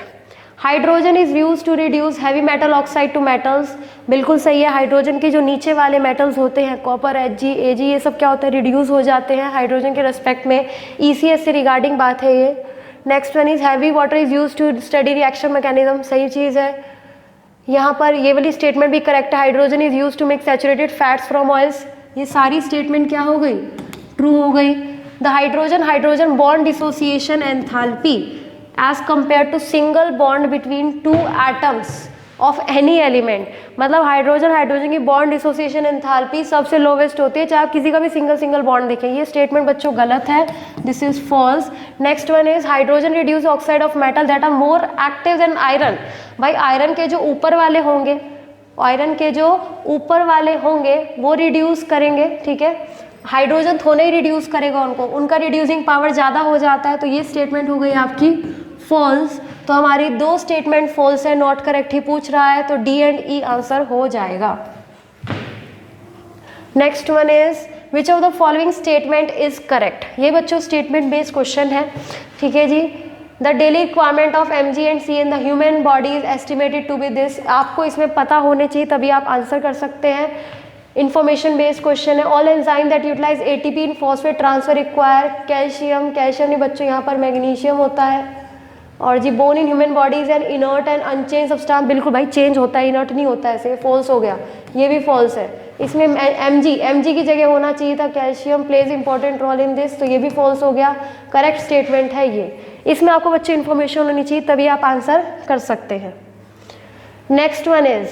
Hydrogen is use to reduce heavy metal oxide to metals, बिल्कुल सही है। हाइड्रोजन के जो नीचे वाले मेटल्स होते हैं कॉपर, Hg, Ag, ये सब क्या होता है, रिड्यूस हो जाते हैं हाइड्रोजन के रेस्पेक्ट में। ECS से रिगार्डिंग बात है ये। Next one is heavy water is use to study reaction mechanism, सही चीज़ है। यहाँ पर ये वाली स्टेटमेंट भी करेक्ट है, hydrogen is use to make saturated fats from oils, ये सारी स्टेटमेंट क्या हो गई, ट्रू हो गई। The hydrogen bond dissociation enthalpy as compared to single bond between two atoms of any element, मतलब हाइड्रोजन की बॉन्ड डिसोसिएशन एंथैल्पी सबसे लोवेस्ट होती है, चाहे आप किसी का भी सिंगल बॉन्ड देखें। ये स्टेटमेंट बच्चों गलत है, this is false. Next one is hydrogen reduce oxide of metal that are more active than iron. भाई आयरन के जो ऊपर वाले होंगे वो रिड्यूस करेंगे, ठीक है, हाइड्रोजन थोड़े ही रिड्यूस करेगा उनका रिड्यूसिंग पावर ज़्यादा हो जाता है। तो ये स्टेटमेंट हो गई आपकी फॉल्स। तो हमारी दो स्टेटमेंट फॉल्स है, नॉट करेक्ट ही पूछ रहा है, तो डी एंड ई आंसर हो जाएगा। Next one is which of the following statement is correct. ये बच्चों स्टेटमेंट बेस्ड क्वेश्चन है, ठीक है जी। The daily requirement of Mg and C in the human body is estimated to be this. आपको इसमें पता होने चाहिए तभी आप आंसर कर सकते हैं। इंफॉर्मेशन बेस्ड क्वेश्चन है। All enzyme that utilize ATP in phosphate transfer require calcium नहीं बच्चों, यहाँ पर मैग्नीशियम होता है। और जी bone in human body is an inert and unchange substance, बिल्कुल भाई चेंज होता है, इनर्ट नहीं होता है, ऐसे फॉल्स हो गया, ये भी फॉल्स है। इसमें Mg की जगह होना चाहिए था calcium plays important role in this, तो ये भी फॉल्स हो गया। करेक्ट स्टेटमेंट है ये। इसमें आपको बच्चे इन्फॉर्मेशन होनी चाहिए तभी आप आंसर कर सकते हैं। Next one is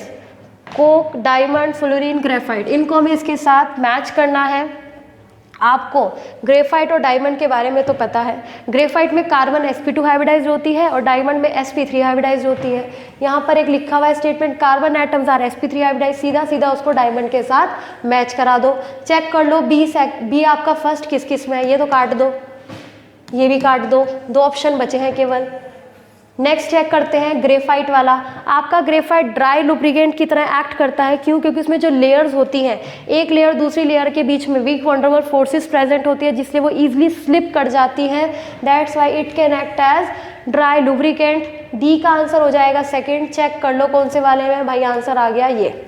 Coke, diamond, fluorine, graphite, इनको हमें इसके साथ मैच करना है। आपको ग्रेफाइट और डायमंड के बारे में तो पता है, ग्रेफाइट में कार्बन sp2 हाइब्रिडाइज होती है और डायमंड में sp3 हाइब्रिडाइज होती है। यहाँ पर एक लिखा हुआ है statement, carbon atoms are sp3 hybridise, सीधा उसको डायमंड के साथ मैच करा दो। चेक कर लो बी आपका फर्स्ट किस में है, ये तो काट दो, ये भी काट दो, दो ऑप्शन बचे हैं केवल। नेक्स्ट चेक करते हैं ग्रेफाइट वाला। आपका ग्रेफाइट ड्राई लुब्रिकेंट की तरह एक्ट करता है, क्यों? क्योंकि उसमें जो लेयर्स होती हैं, एक लेयर दूसरी लेयर के बीच में weak van der Waals forces present होती है, जिसलिए वो इजीली स्लिप कर जाती हैं। That's why it can act as dry lubricant. D का आंसर हो जाएगा सेकंड। चेक कर लो कौन से वाले में, भाई आंसर आ गया ये,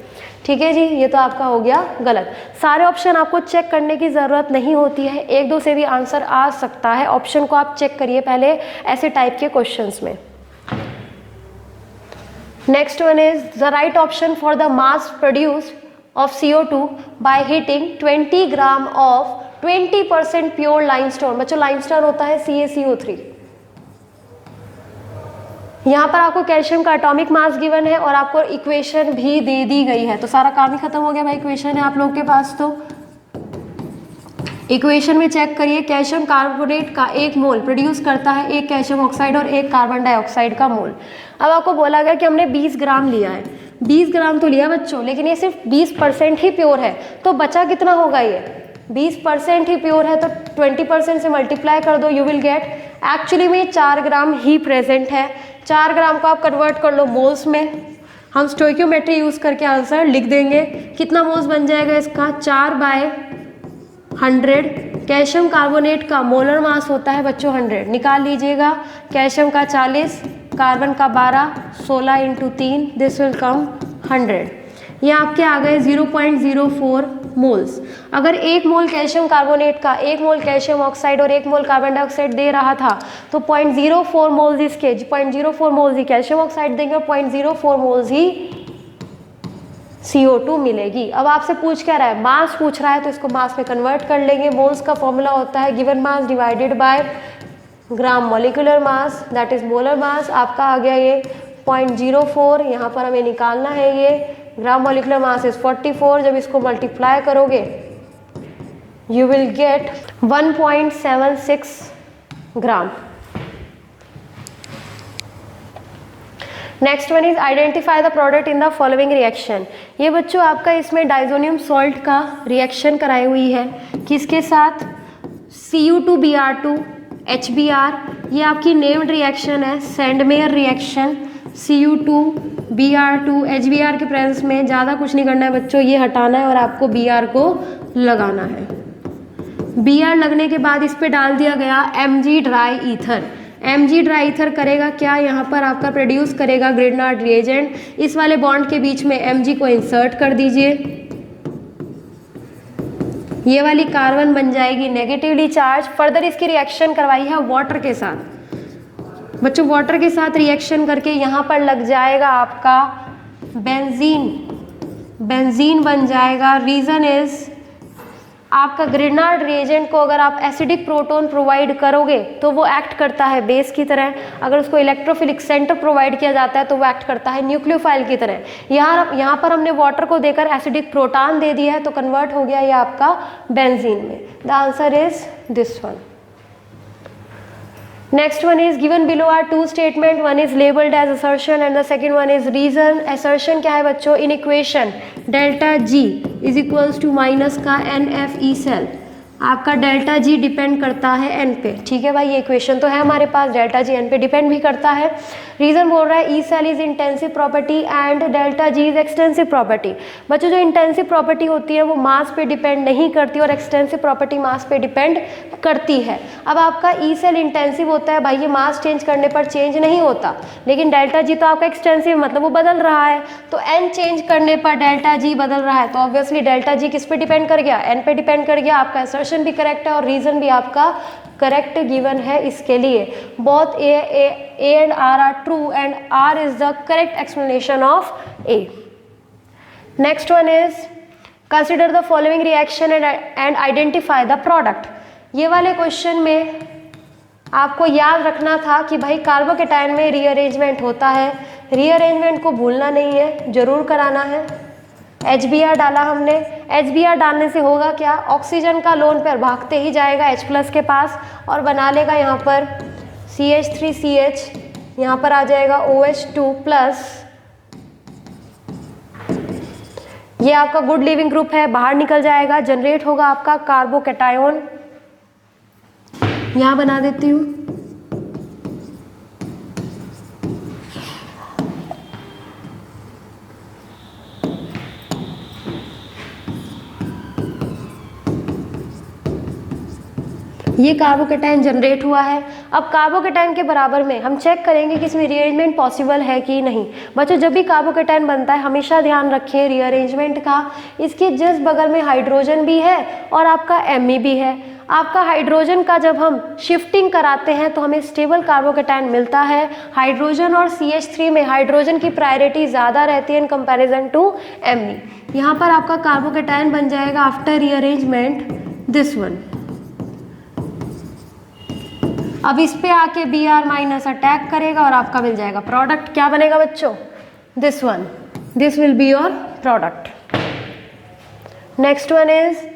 ठीक है जी। ये तो आपका हो गया गलत। सारे ऑप्शन आपको चेक करने की ज़रूरत नहीं होती है, एक दो से भी आंसर आ सकता है। ऑप्शन को आप चेक करिए पहले ऐसे टाइप के क्वेश्चंस में। Next one is the right option for the mass produced of CO2 by heating 20 gram of 20% pure limestone। बच्चों limestone होता है CaCO3। यहाँ पर आपको कैल्शियम का एटॉमिक मास गिवन है और आपको इक्वेशन भी दे दी गई है, तो सारा काम ही खत्म हो गया भाई। इक्वेशन है आप लोग के पास, तो इक्वेशन में चेक करिए। कैल्शियम कार्बोनेट का 1 मोल प्रोड्यूस करता है 1 कैल्शियम ऑक्साइड और 1 कार्बन डाइऑक्साइड का मोल। अब आपको बोला गया कि हमने 20 ग्राम लिया है, 20 ग्राम तो लिया बच्चों, लेकिन ये सिर्फ 20% ही प्योर है, तो बचा कितना होगा? ये 20% ही प्योर है, तो 20% से मल्टीप्लाई कर दो, यू विल गेट एक्चुअली में 4 ग्राम ही प्रेजेंट है। 4 ग्राम को आप कन्वर्ट कर लो मोल्स में, हम स्टोइकियोमेट्री यूज़ करके आंसर लिख देंगे। कितना मोल्स बन जाएगा इसका? 4/100। कैल्शियम कार्बोनेट का मोलर मास होता है बच्चों 100, निकाल लीजिएगा। कैल्शियम का 40, कार्बन का 12, 16 × 3, दिस विल कम 100। ये आपके आ गए 0.04 मोल्स। अगर 1 मोल कैल्शियम कार्बोनेट का 1 मोल कैल्शियम ऑक्साइड और 1 मोल कार्बन डाइऑक्साइड दे रहा था तो 0.04 मोल्स इसके 0.04 मोल्स ही कैल्शियम ऑक्साइड देंगे और 0.04 मोल्स ही CO2 मिलेगी। अब आपसे पूछ क्या रहा है, मास पूछ रहा है, तो इसको मास में कन्वर्ट कर लेंगे। मोल्स का फॉर्मूला होता है given mass divided by gram molecular mass, that is molar mass. आपका आ गया ये 0.04, यहाँ पर हमें निकालना है ये ग्राम मॉलिक्यूलर मास इज 44। जब इसको मल्टीप्लाई करोगे you will gate 1.76 gram. Next one is identify the product in the following reaction. ये बच्चों आपका इसमें डाइजोनियम सॉल्ट का रिएक्शन कराई हुई है, किसके साथ, Cu2Br2 HBr। ये आपकी नेम्ड रिएक्शन है, सेंडमेयर रिएक्शन। Cu2Br2 HBr के प्रेजेंस में ज़्यादा कुछ नहीं करना है बच्चों, ये हटाना है और आपको Br को लगाना है। Br लगने के बाद इस पे डाल दिया गया Mg dry ether. Mg dry ether करेगा क्या, यहाँ पर आपका प्रोड्यूस करेगा ग्रिग्नार्ड रिएजेंट। इस वाले बॉन्ड के बीच में Mg को इंसर्ट कर दीजिए, ये वाली कार्बन बन जाएगी नेगेटिवली चार्ज। फर्दर इसकी रिएक्शन करवाई है वाटर के साथ बच्चों, वाटर के साथ रिएक्शन करके यहाँ पर लग जाएगा आपका बेंजीन, बेंजीन बन जाएगा। रीज़न इज आपका ग्रिग्नार्ड रिएजेंट को अगर आप एसिडिक प्रोटॉन प्रोवाइड करोगे तो वो एक्ट करता है बेस की तरह, अगर उसको इलेक्ट्रोफिलिक सेंटर प्रोवाइड किया जाता है तो वो एक्ट करता है न्यूक्लियोफाइल की तरह। यहाँ पर हमने वाटर को देकर एसिडिक प्रोटॉन दे दिया है तो कन्वर्ट हो गया ये आपका बेंजीन में। The answer is this one. Next one is given below are two statement, one is labeled as assertion and the second one is reason। assertion क्या है बच्चों, in equation delta G is equals to minus का NFE cell, आपका delta G depend करता है N पे। ठीक है भाई, ये इक्वेशन तो है हमारे पास, डेल्टा जी एन पे डिपेंड भी करता है। रीजन बोल रहा है E cell is intensive property and delta G is extensive property. बच्चों जो इंटेंसिव प्रॉपर्टी होती है वो मास पे डिपेंड नहीं करती और एक्सटेंसिव प्रॉपर्टी मास पे डिपेंड करती है। अब आपका ई सेल इंटेंसिव होता है भाई, ये मास चेंज करने पर चेंज नहीं होता, लेकिन डेल्टा जी तो आपका एक्सटेंसिव मतलब वो बदल रहा है, तो एन चेंज करने पर डेल्टा जी बदल रहा है, तो ऑब्वियसली डेल्टा जी किस पे डिपेंड कर गया, एन पे डिपेंड कर गया। आपका असर्शन भी करेक्ट है और रीजन भी आपका करेक्ट गिवन है इसके लिए। Both A and R are true and R is the correct explanation of A. Next one is consider the following reaction and identify the product. ये वाले क्वेश्चन में आपको याद रखना था कि भाई कार्बोकेटायन में रीअरेंजमेंट होता है, रीअरेंजमेंट को भूलना नहीं है, जरूर कराना है। HBr डाला हमने, HBr डालने से होगा क्या, ऑक्सीजन का लोन पेयर भागते ही जाएगा H+ के पास और बना लेगा यहाँ पर CH3CH, यहाँ पर आ जाएगा OH2+। ये आपका गुड लिविंग ग्रुप है, बाहर निकल जाएगा, जनरेट होगा आपका कार्बोकेटायन। यहाँ बना देती हूँ, ये कार्बोकेटायन जनरेट हुआ है। अब कार्बोकेटायन के बराबर में हम चेक करेंगे कि इसमें रीअरेंजमेंट पॉसिबल है कि नहीं। बच्चों जब भी कार्बोकेटायन बनता है हमेशा ध्यान रखें रीअरेंजमेंट का, इसके जस्ट बगल में हाइड्रोजन भी है और आपका Me भी है। आपका हाइड्रोजन का जब हम शिफ्टिंग कराते हैं तो हमें स्टेबल कार्बोकेटायन मिलता है। हाइड्रोजन और CH3 में हाइड्रोजन की प्रायोरिटी ज़्यादा रहती है इन कंपैरिजन टू Me। यहाँ पर आपका कार्बोकेटायन बन जाएगा आफ्टर रीअरेंजमेंट दिस वन। अब इस पे आके Br- अटैक करेगा और आपका मिल जाएगा प्रोडक्ट। क्या बनेगा बच्चों, this one, this will be your product. Next one is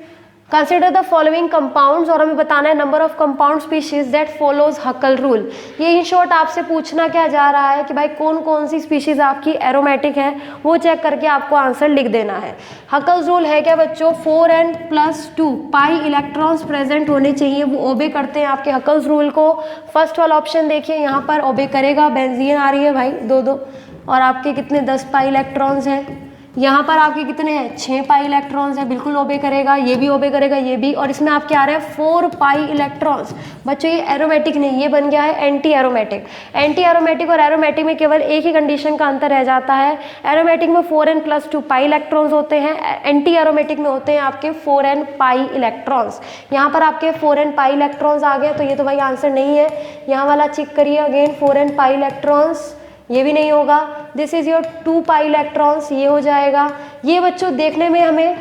consider the following compounds और हमें बताना है number of compound species that follows हकल rule. ये इन शॉर्ट आपसे पूछना क्या जा रहा है कि भाई कौन कौन सी स्पीशीज आपकी एरोमेटिक है, वो चेक करके आपको आंसर लिख देना है। हकल्स रूल है क्या बच्चों, 4n+2 पाई इलेक्ट्रॉन्स प्रेजेंट होने चाहिए, वो ओबे करते हैं आपके हकल्स रूल को। फर्स्ट वाला ऑप्शन देखिए, यहाँ पर ओबे करेगा, बेंजीन आ रही है भाई 2-2 और आपके कितने 10 पाई इलेक्ट्रॉन्स हैं। यहाँ पर आपके कितने हैं 6 पाई इलेक्ट्रॉन्स हैं, बिल्कुल ओबे करेगा, ये भी ओबे करेगा, ये भी, और इसमें आपके आ रहे हैं 4 पाई इलेक्ट्रॉन्स। बच्चों ये एरोमेटिक नहीं, ये बन गया है एंटी एरोमेटिक। एंटी एरोमेटिक और एरोमेटिक में केवल एक ही कंडीशन का अंतर रह जाता है, एरोमेटिक में 4n+2 पाई इलेक्ट्रॉन्स होते हैं, एंटी एरोमेटिक में होते हैं आपके 4n पाई इलेक्ट्रॉन्स। यहाँ पर आपके 4n पाई इलेक्ट्रॉन्स आ गए, तो ये तो भाई आंसर नहीं है। यहाँ वाला चेक करिए अगेन, 4n पाई इलेक्ट्रॉन्स, ये भी नहीं होगा। This is your 2 pi electrons, ये हो जाएगा। ये बच्चों देखने में हमें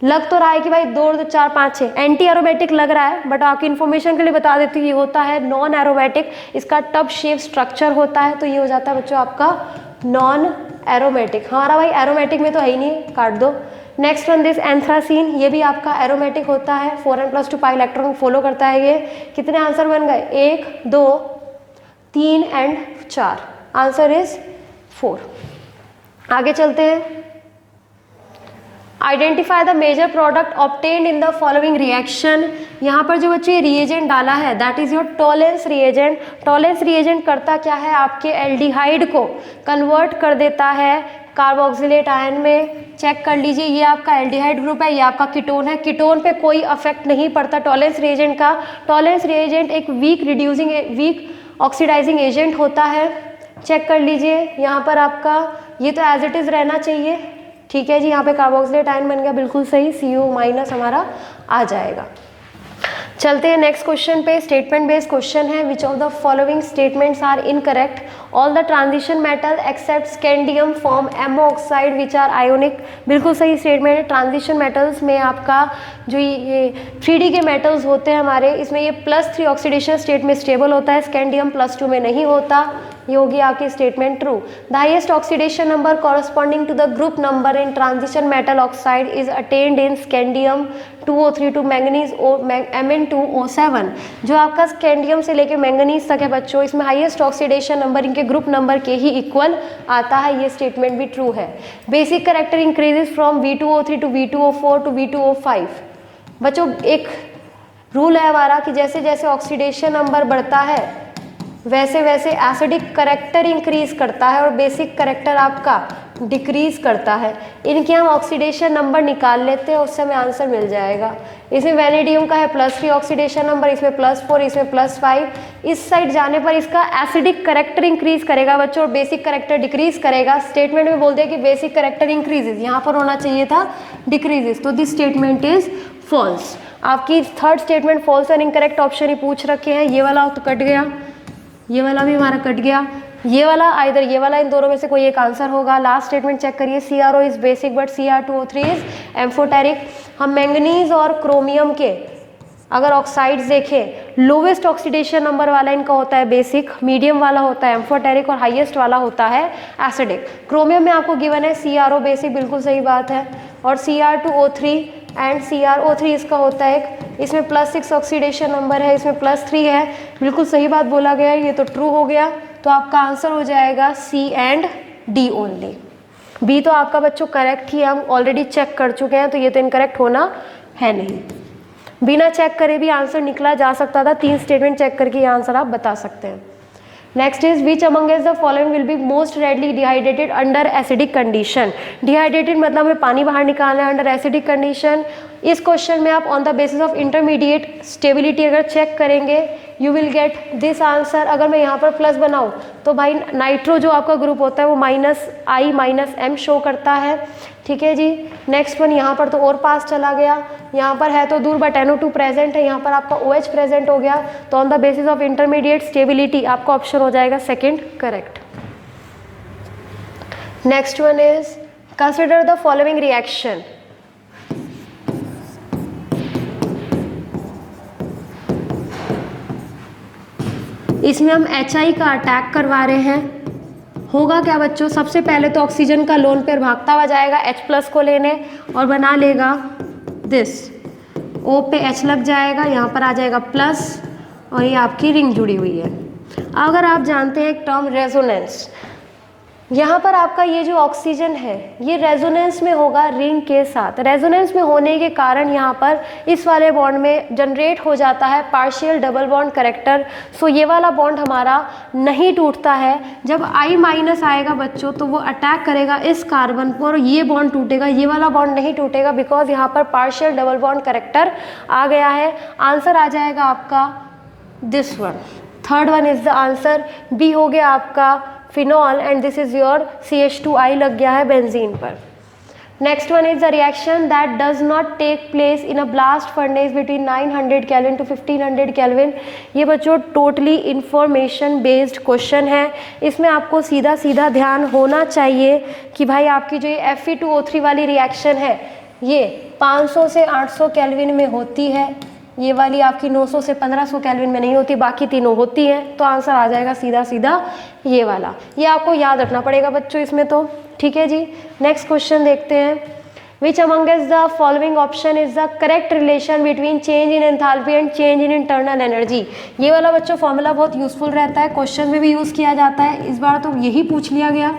लग तो रहा है कि भाई 2 2 4 5 6 एंटी एरोमेटिक लग रहा है, बट आपकी इन्फॉर्मेशन के लिए बता देती हूँ ये होता है नॉन एरोमेटिक, इसका टब शेप स्ट्रक्चर होता है, तो ये हो जाता है बच्चों आपका नॉन एरोमेटिक। हमारा भाई एरोमेटिक में तो है ही नहीं, काट दो। नेक्स्ट वन दिस एंथ्रासीन, ये भी आपका एरोमेटिक होता है, 4n+2 पाई इलेक्ट्रॉन फॉलो करता है। ये कितने आंसर बन गए, 1 2 3 एंड 4, आंसर इज 4। आगे चलते हैं। Identify the major product obtained in the following reaction. यहाँ पर जो बच्चे रिएजेंट डाला है that is your Tollens reagent. Tollens reagent करता क्या है, आपके एल्डिहाइड को कन्वर्ट कर देता है कार्बोक्सिलेट आयन में। चेक कर लीजिए, ये आपका एल्डिहाइड ग्रुप है, ये आपका कीटोन है, कीटोन पे कोई अफेक्ट नहीं पड़ता टॉलेंस रिएजेंट का। टॉलेंस रिएजेंट एक वीक ऑक्सीडाइजिंग एजेंट होता है। चेक कर लीजिए यहाँ पर आपका ये तो एज इट इज़ रहना चाहिए, ठीक है जी। यहाँ पे कार्बोक्सिलेट आयन बन गया, बिल्कुल सही, Cu- हमारा आ जाएगा। चलते हैं नेक्स्ट क्वेश्चन पे। स्टेटमेंट बेस्ड क्वेश्चन है। Which of the following statements are incorrect, all the transition metal except scandium form MO oxide which are ionic. बिल्कुल सही स्टेटमेंट है। ट्रांजिशन मेटल्स में आपका जो ये 3D के मेटल्स होते हैं हमारे, इसमें ये +3 ऑक्सीडेशन स्टेट में स्टेबल होता है, स्कैंडियम +2 में नहीं होता। ये होगी आपकी statement true. The highest oxidation number corresponding to the group number in transition metal oxide is attained in scandium 2O3 to manganese Mn2O7। जो आपका स्कैंडियम से लेके मैंगनीज तक है बच्चों, इसमें हाईएस्ट ऑक्सीडेशन नंबर इनके ग्रुप नंबर के ही इक्वल आता है, ये स्टेटमेंट भी ट्रू है। Basic character increases from V2O3 to V2O4 to V2O5। बच्चों एक रूल है हमारा कि जैसे जैसे ऑक्सीडेशन नंबर बढ़ता है वैसे वैसे एसिडिक करेक्टर इंक्रीज करता है और बेसिक करेक्टर आपका डिक्रीज करता है। इनके हम ऑक्सीडेशन नंबर निकाल लेते हैं, उससे हमें आंसर मिल जाएगा। इसमें वैनेडियम का है +3 ऑक्सीडेशन नंबर, इसमें +4, इसमें +5। इस साइड जाने पर इसका एसिडिक करेक्टर इंक्रीज करेगा बच्चों और बेसिक करेक्टर डिक्रीज करेगा। स्टेटमेंट में बोल दिया कि बेसिक करेक्टर इंक्रीजेज, यहाँ पर होना चाहिए था डिक्रीजेज, तो दिस स्टेटमेंट इज फॉल्स। आपकी third statement false and incorrect option ही पूछ रखे हैं। ये वाला तो कट गया, ये वाला भी हमारा कट गया, ये वाला आइदर ये वाला, इन दोनों में से कोई एक आंसर होगा। लास्ट स्टेटमेंट चेक करिए, CrO is basic but Cr2O3 is amphoteric. हम मैंगनीज और क्रोमियम के अगर ऑक्साइड्स देखें, लोवेस्ट ऑक्सीडेशन नंबर वाला इनका होता है बेसिक, मीडियम वाला होता है एम्फोटेरिक और हाईएस्ट वाला होता है एसिडिक। क्रोमियम में आपको गिवन है CrO बेसिक, बिल्कुल सही बात है, और Cr2O3 एंड CrO3 इसका होता है एक, इसमें +6 ऑक्सीडेशन नंबर है, इसमें +3 है, बिल्कुल सही बात बोला गया है, ये तो ट्रू हो गया। तो आपका आंसर हो जाएगा C and D only. B तो आपका बच्चों करेक्ट ही हम ऑलरेडी चेक कर चुके हैं, तो ये तो इनकरेक्ट होना है नहीं। बिना चेक करे भी आंसर निकला जा सकता था, 3 स्टेटमेंट चेक करके ये आंसर आप बता सकते हैं। Next is which among the following will be most readily dehydrated under acidic condition. Dehydrated मतलब हमें पानी बाहर निकालना है अंडर एसिडिक कंडीशन। इस क्वेश्चन में आप on the basis of intermediate stability अगर चेक करेंगे you will get this answer. अगर मैं यहाँ पर प्लस बनाऊँ तो भाई नाइट्रो जो आपका ग्रुप होता है वो -I-M शो करता है, ठीक है जी। नेक्स्ट वन यहाँ पर तो और पास चला गया, यहाँ पर है तो दूर बट NO2 प्रेजेंट है, यहाँ पर आपका OH प्रेजेंट हो गया, तो on the basis of intermediate stability आपका ऑप्शन हो जाएगा second correct. Next one is consider the following reaction. इसमें हम HI का अटैक करवा रहे हैं। होगा क्या बच्चों, सबसे पहले तो ऑक्सीजन का लोन पेयर भागता हुआ जाएगा H+ को लेने और बना लेगा दिस, O पे H लग जाएगा, यहाँ पर आ जाएगा प्लस और ये आपकी रिंग जुड़ी हुई है। अगर आप जानते हैं एक टर्म रेजोनेंस, यहाँ पर आपका ये जो ऑक्सीजन है ये रेजोनेंस में होगा रिंग के साथ। रेजोनेंस में होने के कारण यहाँ पर इस वाले बॉन्ड में जनरेट हो जाता है पार्शियल डबल बॉन्ड करेक्टर। सो ये वाला बॉन्ड हमारा नहीं टूटता है। जब I माइनस आएगा बच्चों तो वो अटैक करेगा इस कार्बन पर और ये बॉन्ड टूटेगा, ये वाला बॉन्ड नहीं टूटेगा बिकॉज यहाँ पर पार्शियल डबल बॉन्ड करेक्टर आ गया है। आंसर आ जाएगा आपका this one, third one is the answer. B हो गया आपका phenol and this is your CH2I लग गया है बेंजीन पर। Next one is the reaction that does not take place in a blast furnace between 900 kelvin to 1500 kelvin. ये बच्चों totally information based question है। इसमें आपको सीधा सीधा ध्यान होना चाहिए कि भाई आपकी जो ये Fe2O3 वाली रिएक्शन है ये 500 से 800 केल्विन में होती है, ये वाली आपकी 900 से 1500 केल्विन में नहीं होती, बाकी तीनों होती हैं। तो आंसर आ जाएगा सीधा सीधा ये वाला। ये आपको याद रखना पड़ेगा बच्चों इसमें तो, ठीक है जी। नेक्स्ट क्वेश्चन देखते हैं। Which amongst the following option is the correct relation between change in enthalpy and change in internal energy. ये वाला बच्चों फॉर्मूला बहुत यूजफुल रहता है, क्वेश्चन में भी यूज़ किया जाता है। इस बार तो यही पूछ लिया गया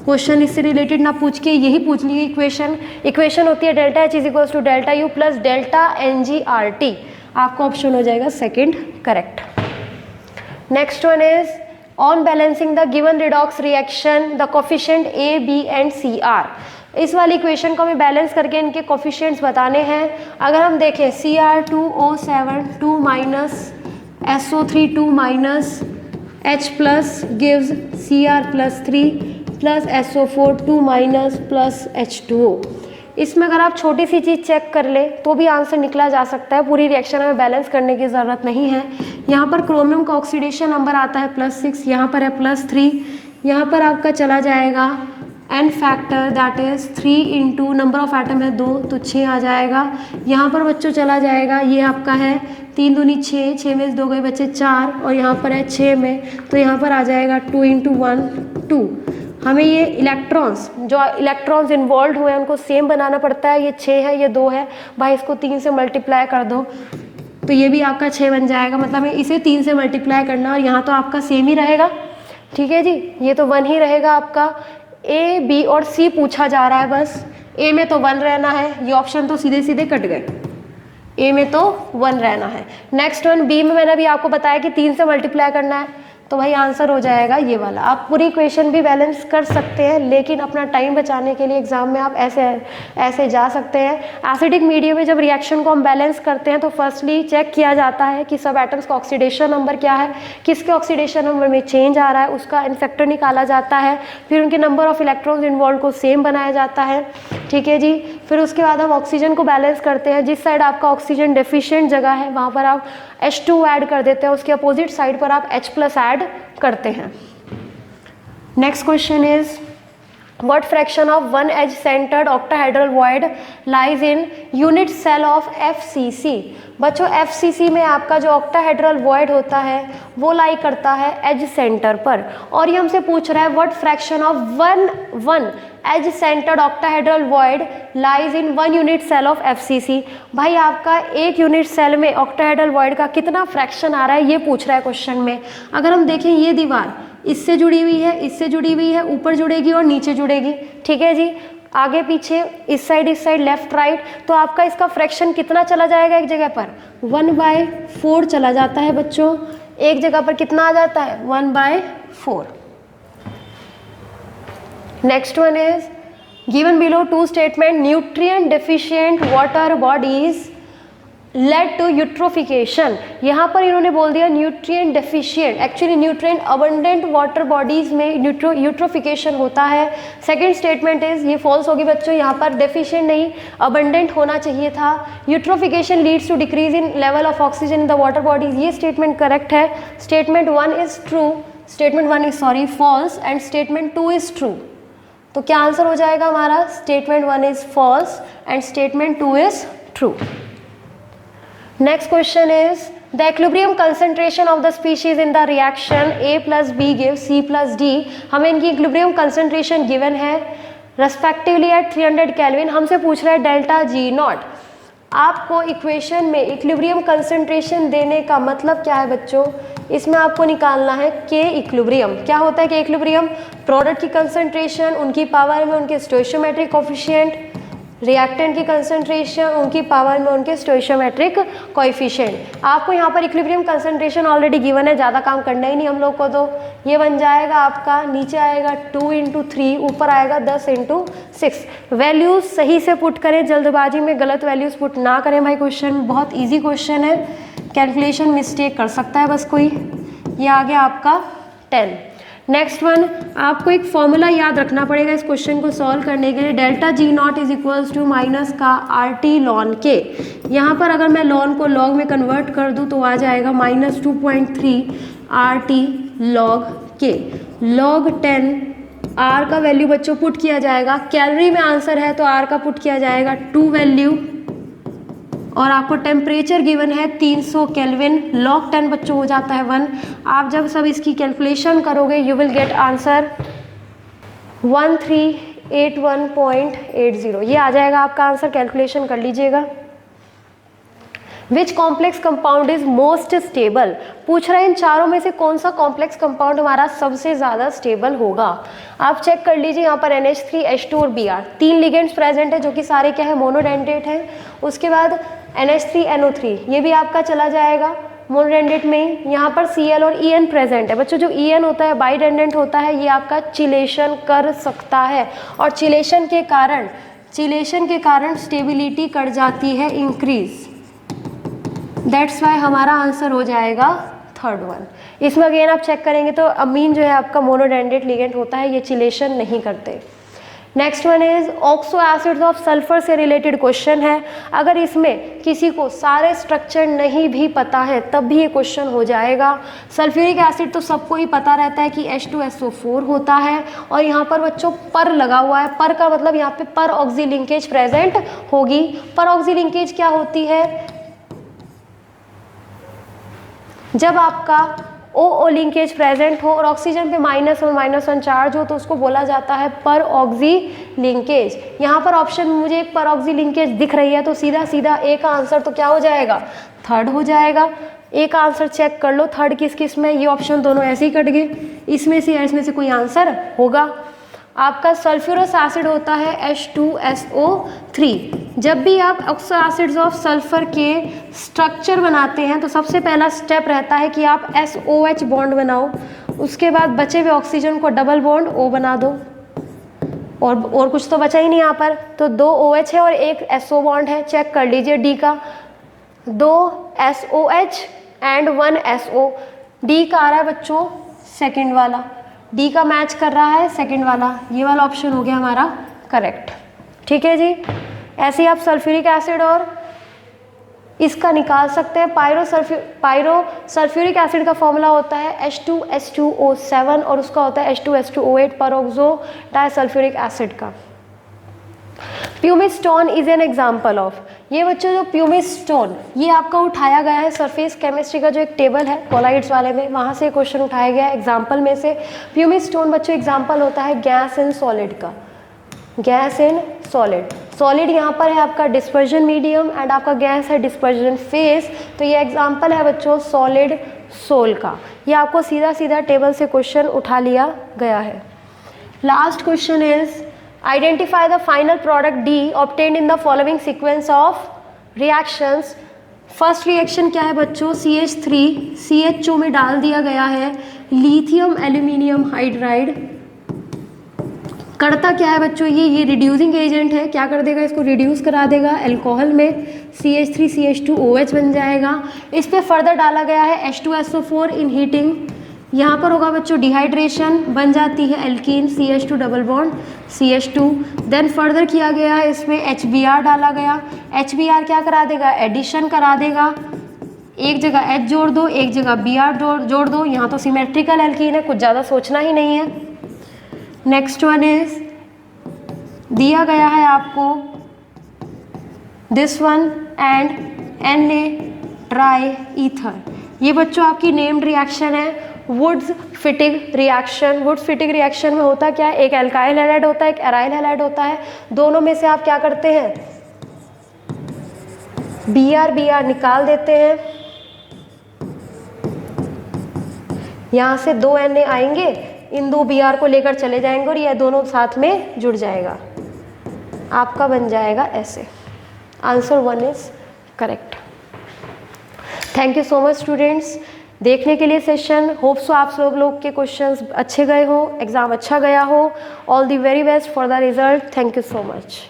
क्वेश्चन, इससे रिलेटेड ना पूछ के यही पूछ ली इक्वेशन होती है delta H is equals to delta U plus delta NGRT। आपका ऑप्शन हो जाएगा second correct. Next one is on balancing the given redox reaction the coefficient A, B and C R। इस वाली इक्वेशन को हमें balance करके इनके coefficients बताने हैं। अगर हम देखें Cr2O7 2 minus SO3 2 minus H plus gives Cr plus 3 plus SO4 2 minus plus H2O। इसमें अगर आप छोटी सी चीज़ चेक कर ले तो भी आंसर निकला जा सकता है। पूरी रिएक्शन हमें बैलेंस करने की ज़रूरत नहीं है। यहाँ पर क्रोमियम का ऑक्सीडेशन नंबर आता है +6, यहाँ पर है +3, यहाँ पर आपका चला जाएगा n factor that is 3 into number of atom है 2 तो 6 आ जाएगा। यहाँ पर बच्चों चला जाएगा, ये आपका है 3 दूनी 6, 6 में 2 गए बच्चे 4 और यहाँ पर है 6 में तो यहाँ पर आ जाएगा 2 इंटू 1 2। हमें ये इलेक्ट्रॉन्स इन्वॉल्व हुए हैं उनको सेम बनाना पड़ता है। ये 6 है, ये 2 है, भाई इसको 3 से मल्टीप्लाई कर दो तो ये भी आपका 6 बन जाएगा। मतलब हमें इसे 3 से मल्टीप्लाई करना और यहाँ तो आपका सेम ही रहेगा, ठीक है जी। ये तो 1 ही रहेगा आपका। A, B और C पूछा जा रहा है बस। A में तो 1 रहना है, ये ऑप्शन तो सीधे सीधे कट गए। A में तो 1 रहना है। नेक्स्ट वन B में मैंने अभी आपको बताया कि 3 से मल्टीप्लाई करना है तो भाई आंसर हो जाएगा ये वाला। आप पूरी इक्वेशन भी बैलेंस कर सकते हैं लेकिन अपना टाइम बचाने के लिए एग्जाम में आप ऐसे जा सकते हैं। एसिडिक मीडियम में जब रिएक्शन को हम बैलेंस करते हैं तो फर्स्टली चेक किया जाता है कि सब एटम्स का ऑक्सीडेशन नंबर क्या है, किसके ऑक्सीडेशन नंबर में चेंज आ रहा है, उसका इन्फेक्टर निकाला जाता है, फिर उनके नंबर ऑफ इलेक्ट्रॉन्स इन्वॉल्व को सेम बनाया जाता है, ठीक है जी। फिर उसके बाद हम ऑक्सीजन को बैलेंस करते हैं। जिस साइड आपका ऑक्सीजन डेफिशिएंट जगह है वहाँ पर आप H2 ऐड कर देते हैं, उसके अपोजिट साइड पर आप H प्लस ऐड करते हैं। Next question is what fraction of one edge centered octahedral void lies in unit cell of FCC। बच्चों FCC में आपका जो octahedral void होता है वो लाई करता है edge center पर और ये हमसे पूछ रहा है what fraction of one edge centered octahedral void lies in one unit cell of FCC। भाई आपका एक यूनिट सेल में octahedral void का कितना फ्रैक्शन आ रहा है ये पूछ रहा है क्वेश्चन में। अगर हम देखें ये दीवार इससे जुड़ी हुई है, इससे जुड़ी हुई है, ऊपर जुड़ेगी और नीचे जुड़ेगी, ठीक है जी। आगे पीछे इस साइड लेफ्ट राइट, तो आपका इसका फ्रैक्शन कितना चला जाएगा एक जगह पर 1/4 चला जाता है बच्चों। एक जगह पर कितना आ जाता है 1/4। Next one is given below 2 statement nutrient deficient water bodies led to eutrophication. यहाँ पर इन्होंने बोल दिया nutrient deficient, actually nutrient abundant water bodies में यूट्रोफिकेशन होता है। सेकंड स्टेटमेंट इज ये फॉल्स होगी बच्चों, यहाँ पर डेफिशिएंट नहीं अबंडेंट होना चाहिए था। Eutrophication leads to decrease in level of oxygen in the water bodies, ये स्टेटमेंट करेक्ट है। Statement 1 is true, statement 1 is sorry false and statement 2 is true. तो क्या आंसर हो जाएगा हमारा statement 1 is false and statement 2 is true. Next question is the equilibrium concentration of the species in the reaction A plus B gives C plus D। हमें इनकी equilibrium concentration given है respectively at 300 Kelvin। हमसे पूछ रहा है delta G not. आपको equation में equilibrium concentration देने का मतलब क्या है बच्चों, इसमें आपको निकालना है के इक्विलिब्रियम। क्या होता है के इक्विलिब्रियम? प्रोडक्ट की कंसंट्रेशन, उनकी पावर में उनके स्टोइशियोमेट्रिक कोफिशिएंट, रिएक्टेंट की कंसंट्रेशन, उनकी पावर में उनके स्टोइशियोमेट्रिक कोएफिशिएंट। आपको यहाँ पर इक्विलिब्रियम कंसंट्रेशन ऑलरेडी गिवन है, ज़्यादा काम करना ही नहीं हम लोग को। तो ये बन जाएगा आपका, नीचे आएगा 2 × 3, ऊपर आएगा 10 × 6। वैल्यूज़ सही से पुट करें, जल्दबाजी में गलत वैल्यूज़ पुट ना करें भाई। क्वेश्चन बहुत ईजी क्वेश्चन है, कैलकुलेशन मिस्टेक कर सकता है बस कोई। ये आ गया आपका 10। नेक्स्ट वन, आपको एक फॉर्मूला याद रखना पड़ेगा इस क्वेश्चन को सॉल्व करने के लिए। Delta G not is equals to minus का आर टी लॉन के। यहाँ पर अगर मैं लॉन को लॉग में कन्वर्ट कर दूँ तो आ जाएगा -2.3 आर टी लॉग के। लॉग 10 आर का वैल्यू बच्चों पुट किया जाएगा, कैलोरी में आंसर है तो आर का पुट किया जाएगा 2 वैल्यू, और आपको टेम्परेचर गिवन है 300 केल्विन। लॉग 10 बच्चों हो जाता है 1। आप जब सब इसकी कैलकुलेशन करोगे यू विल गेट आंसर 1381.80। ये आ जाएगा आपका आंसर, कैलकुलेशन कर लीजिएगा। Which complex compound is most stable? पूछ रहे हैं इन चारों में से कौन सा कॉम्प्लेक्स कंपाउंड हमारा सबसे ज़्यादा स्टेबल होगा। आप चेक कर लीजिए, यहाँ पर NH3, H2 और Br 3 लिगेंड्स प्रेजेंट है जो कि सारे क्या है, मोनोडेंडेट हैं। उसके बाद NH3NO3 ये भी आपका चला जाएगा मोनोडेंडेट में। यहाँ पर Cl और En प्रेजेंट है बच्चों। जो En होता है बाइडेंडेंट होता है, ये आपका चिलेशन कर सकता है, और चिलेशन के कारण स्टेबिलिटी कर जाती है इंक्रीज। दैट्स वाई हमारा आंसर हो जाएगा 3rd वन। इसमें अगेन आप चेक करेंगे तो अमीन जो है आपका मोनोडेंडेट लिगेंड होता है, ये चिलेशन नहीं करते। Next one is oxo acids of sulphur से रिलेटेड क्वेश्चन है। अगर इसमें किसी को सारे स्ट्रक्चर नहीं भी पता है तब भी ये क्वेश्चन हो जाएगा। सल्फ्यूरिक एसिड तो सबको ही पता रहता है कि H2SO4 होता है, और यहाँ पर बच्चों पर लगा हुआ है। पर का मतलब यहाँ पे पर ऑक्सी लिंकेज प्रेजेंट होगी। पर ऑक्सी लिंकेज क्या होती है? जब आपका ओ लिंकेज प्रेजेंट हो और ऑक्सीजन पे -1 और -1 चार्ज हो तो उसको बोला जाता है पर ऑक्सी लिंकेज। यहाँ पर ऑप्शन में मुझे एक पर ऑक्सी लिंकेज दिख रही है, तो सीधा सीधा ए का आंसर तो क्या हो जाएगा, 3rd हो जाएगा। ए का आंसर चेक कर लो, 3rd किस किस में? ये ऑप्शन दोनों ऐसे ही कट गए, इसमें से कोई आंसर होगा। आपका सल्फ्यूरस एसिड होता है H2SO3। जब भी आप ऑक्सो एसिड्स ऑफ सल्फर के स्ट्रक्चर बनाते हैं तो सबसे पहला स्टेप रहता है कि आप SOH बॉन्ड बनाओ, उसके बाद बचे हुए ऑक्सीजन को डबल बॉन्ड O बना दो, और कुछ तो बचा ही नहीं यहाँ पर। तो 2 OH है और 1 SO बॉन्ड है, चेक कर लीजिए डी का, 2 SOH एंड 1 SO। डी का आ रहा है बच्चों सेकेंड वाला, डी का मैच कर रहा है सेकंड वाला, ये वाला ऑप्शन हो गया हमारा करेक्ट। ठीक है जी, ऐसे ही आप सल्फ्यूरिक एसिड और इसका निकाल सकते हैं। पायरो सल्फ्यूरिक एसिड का फॉर्मूला होता है H2H2O7 और उसका होता है H2H2O8 परऑक्सो डाइसल्फ्यूरिक एसिड का। Pumice stone is an example of, ये बच्चों जो प्यूमिस स्टोन ये आपका उठाया गया है सरफेस केमिस्ट्री का जो एक टेबल है कोलाइड्स वाले में, वहाँ से क्वेश्चन उठाया गया है एग्जाम्पल में से। प्यूमिस स्टोन बच्चों एग्जाम्पल होता है गैस इन सॉलिड का, गैस इन सॉलिड। सॉलिड यहाँ पर है आपका डिस्पर्जन मीडियम एंड आपका गैस है डिस्पर्जन फेस, तो ये एग्जाम्पल है बच्चों सॉलिड सोल का। ये आपको सीधा सीधा टेबल से क्वेश्चन उठा लिया गया है। Last question is identify the final product D obtained in the following sequence of reactions. First reaction क्या है बच्चों, CH3 CHO में डाल दिया गया है लिथियम एल्यूमिनियम हाइड्राइड। करता क्या है बच्चों, ये रिड्यूसिंग एजेंट है, क्या कर देगा, इसको रिड्यूस करा देगा अल्कोहल में, CH3 CH2OH बन जाएगा। इस पर फर्दर डाला गया है H2SO4 इन हीटिंग, यहाँ पर होगा बच्चों डिहाइड्रेशन, बन जाती है alkene CH2 double bond CH2। Then further किया गया है इसमें HBr डाला गया, HBr क्या करा देगा, एडिशन करा देगा, एक जगह H जोड़ दो एक जगह Br जोड़ दो, यहाँ तो सिमेट्रिकल एल्कीन है, कुछ ज़्यादा सोचना ही नहीं है। नेक्स्ट वन इज दिया गया है आपको this one and Na try ether, ये बच्चों आपकी नेम्ड रिएक्शन है वुड्स फिटिग रिएक्शन। वुड्स फिटिग रिएक्शन में होता क्या है, एक एल्काइल हैलाइड होता है एक एराइल हैलाइड होता है, दोनों में से आप क्या करते हैं, बी आर निकाल देते हैं, यहाँ से 2 Na आएंगे, इन 2 Br को लेकर चले जाएंगे और ये दोनों साथ में जुड़ जाएगा, आपका बन जाएगा ऐसे। Answer 1 is correct. Thank you so much students देखने के लिए सेशन। होप सो आप सब लोग के क्वेश्चंस अच्छे गए हो, एग्ज़ाम अच्छा गया हो। All the very best for the result. Thank you so much.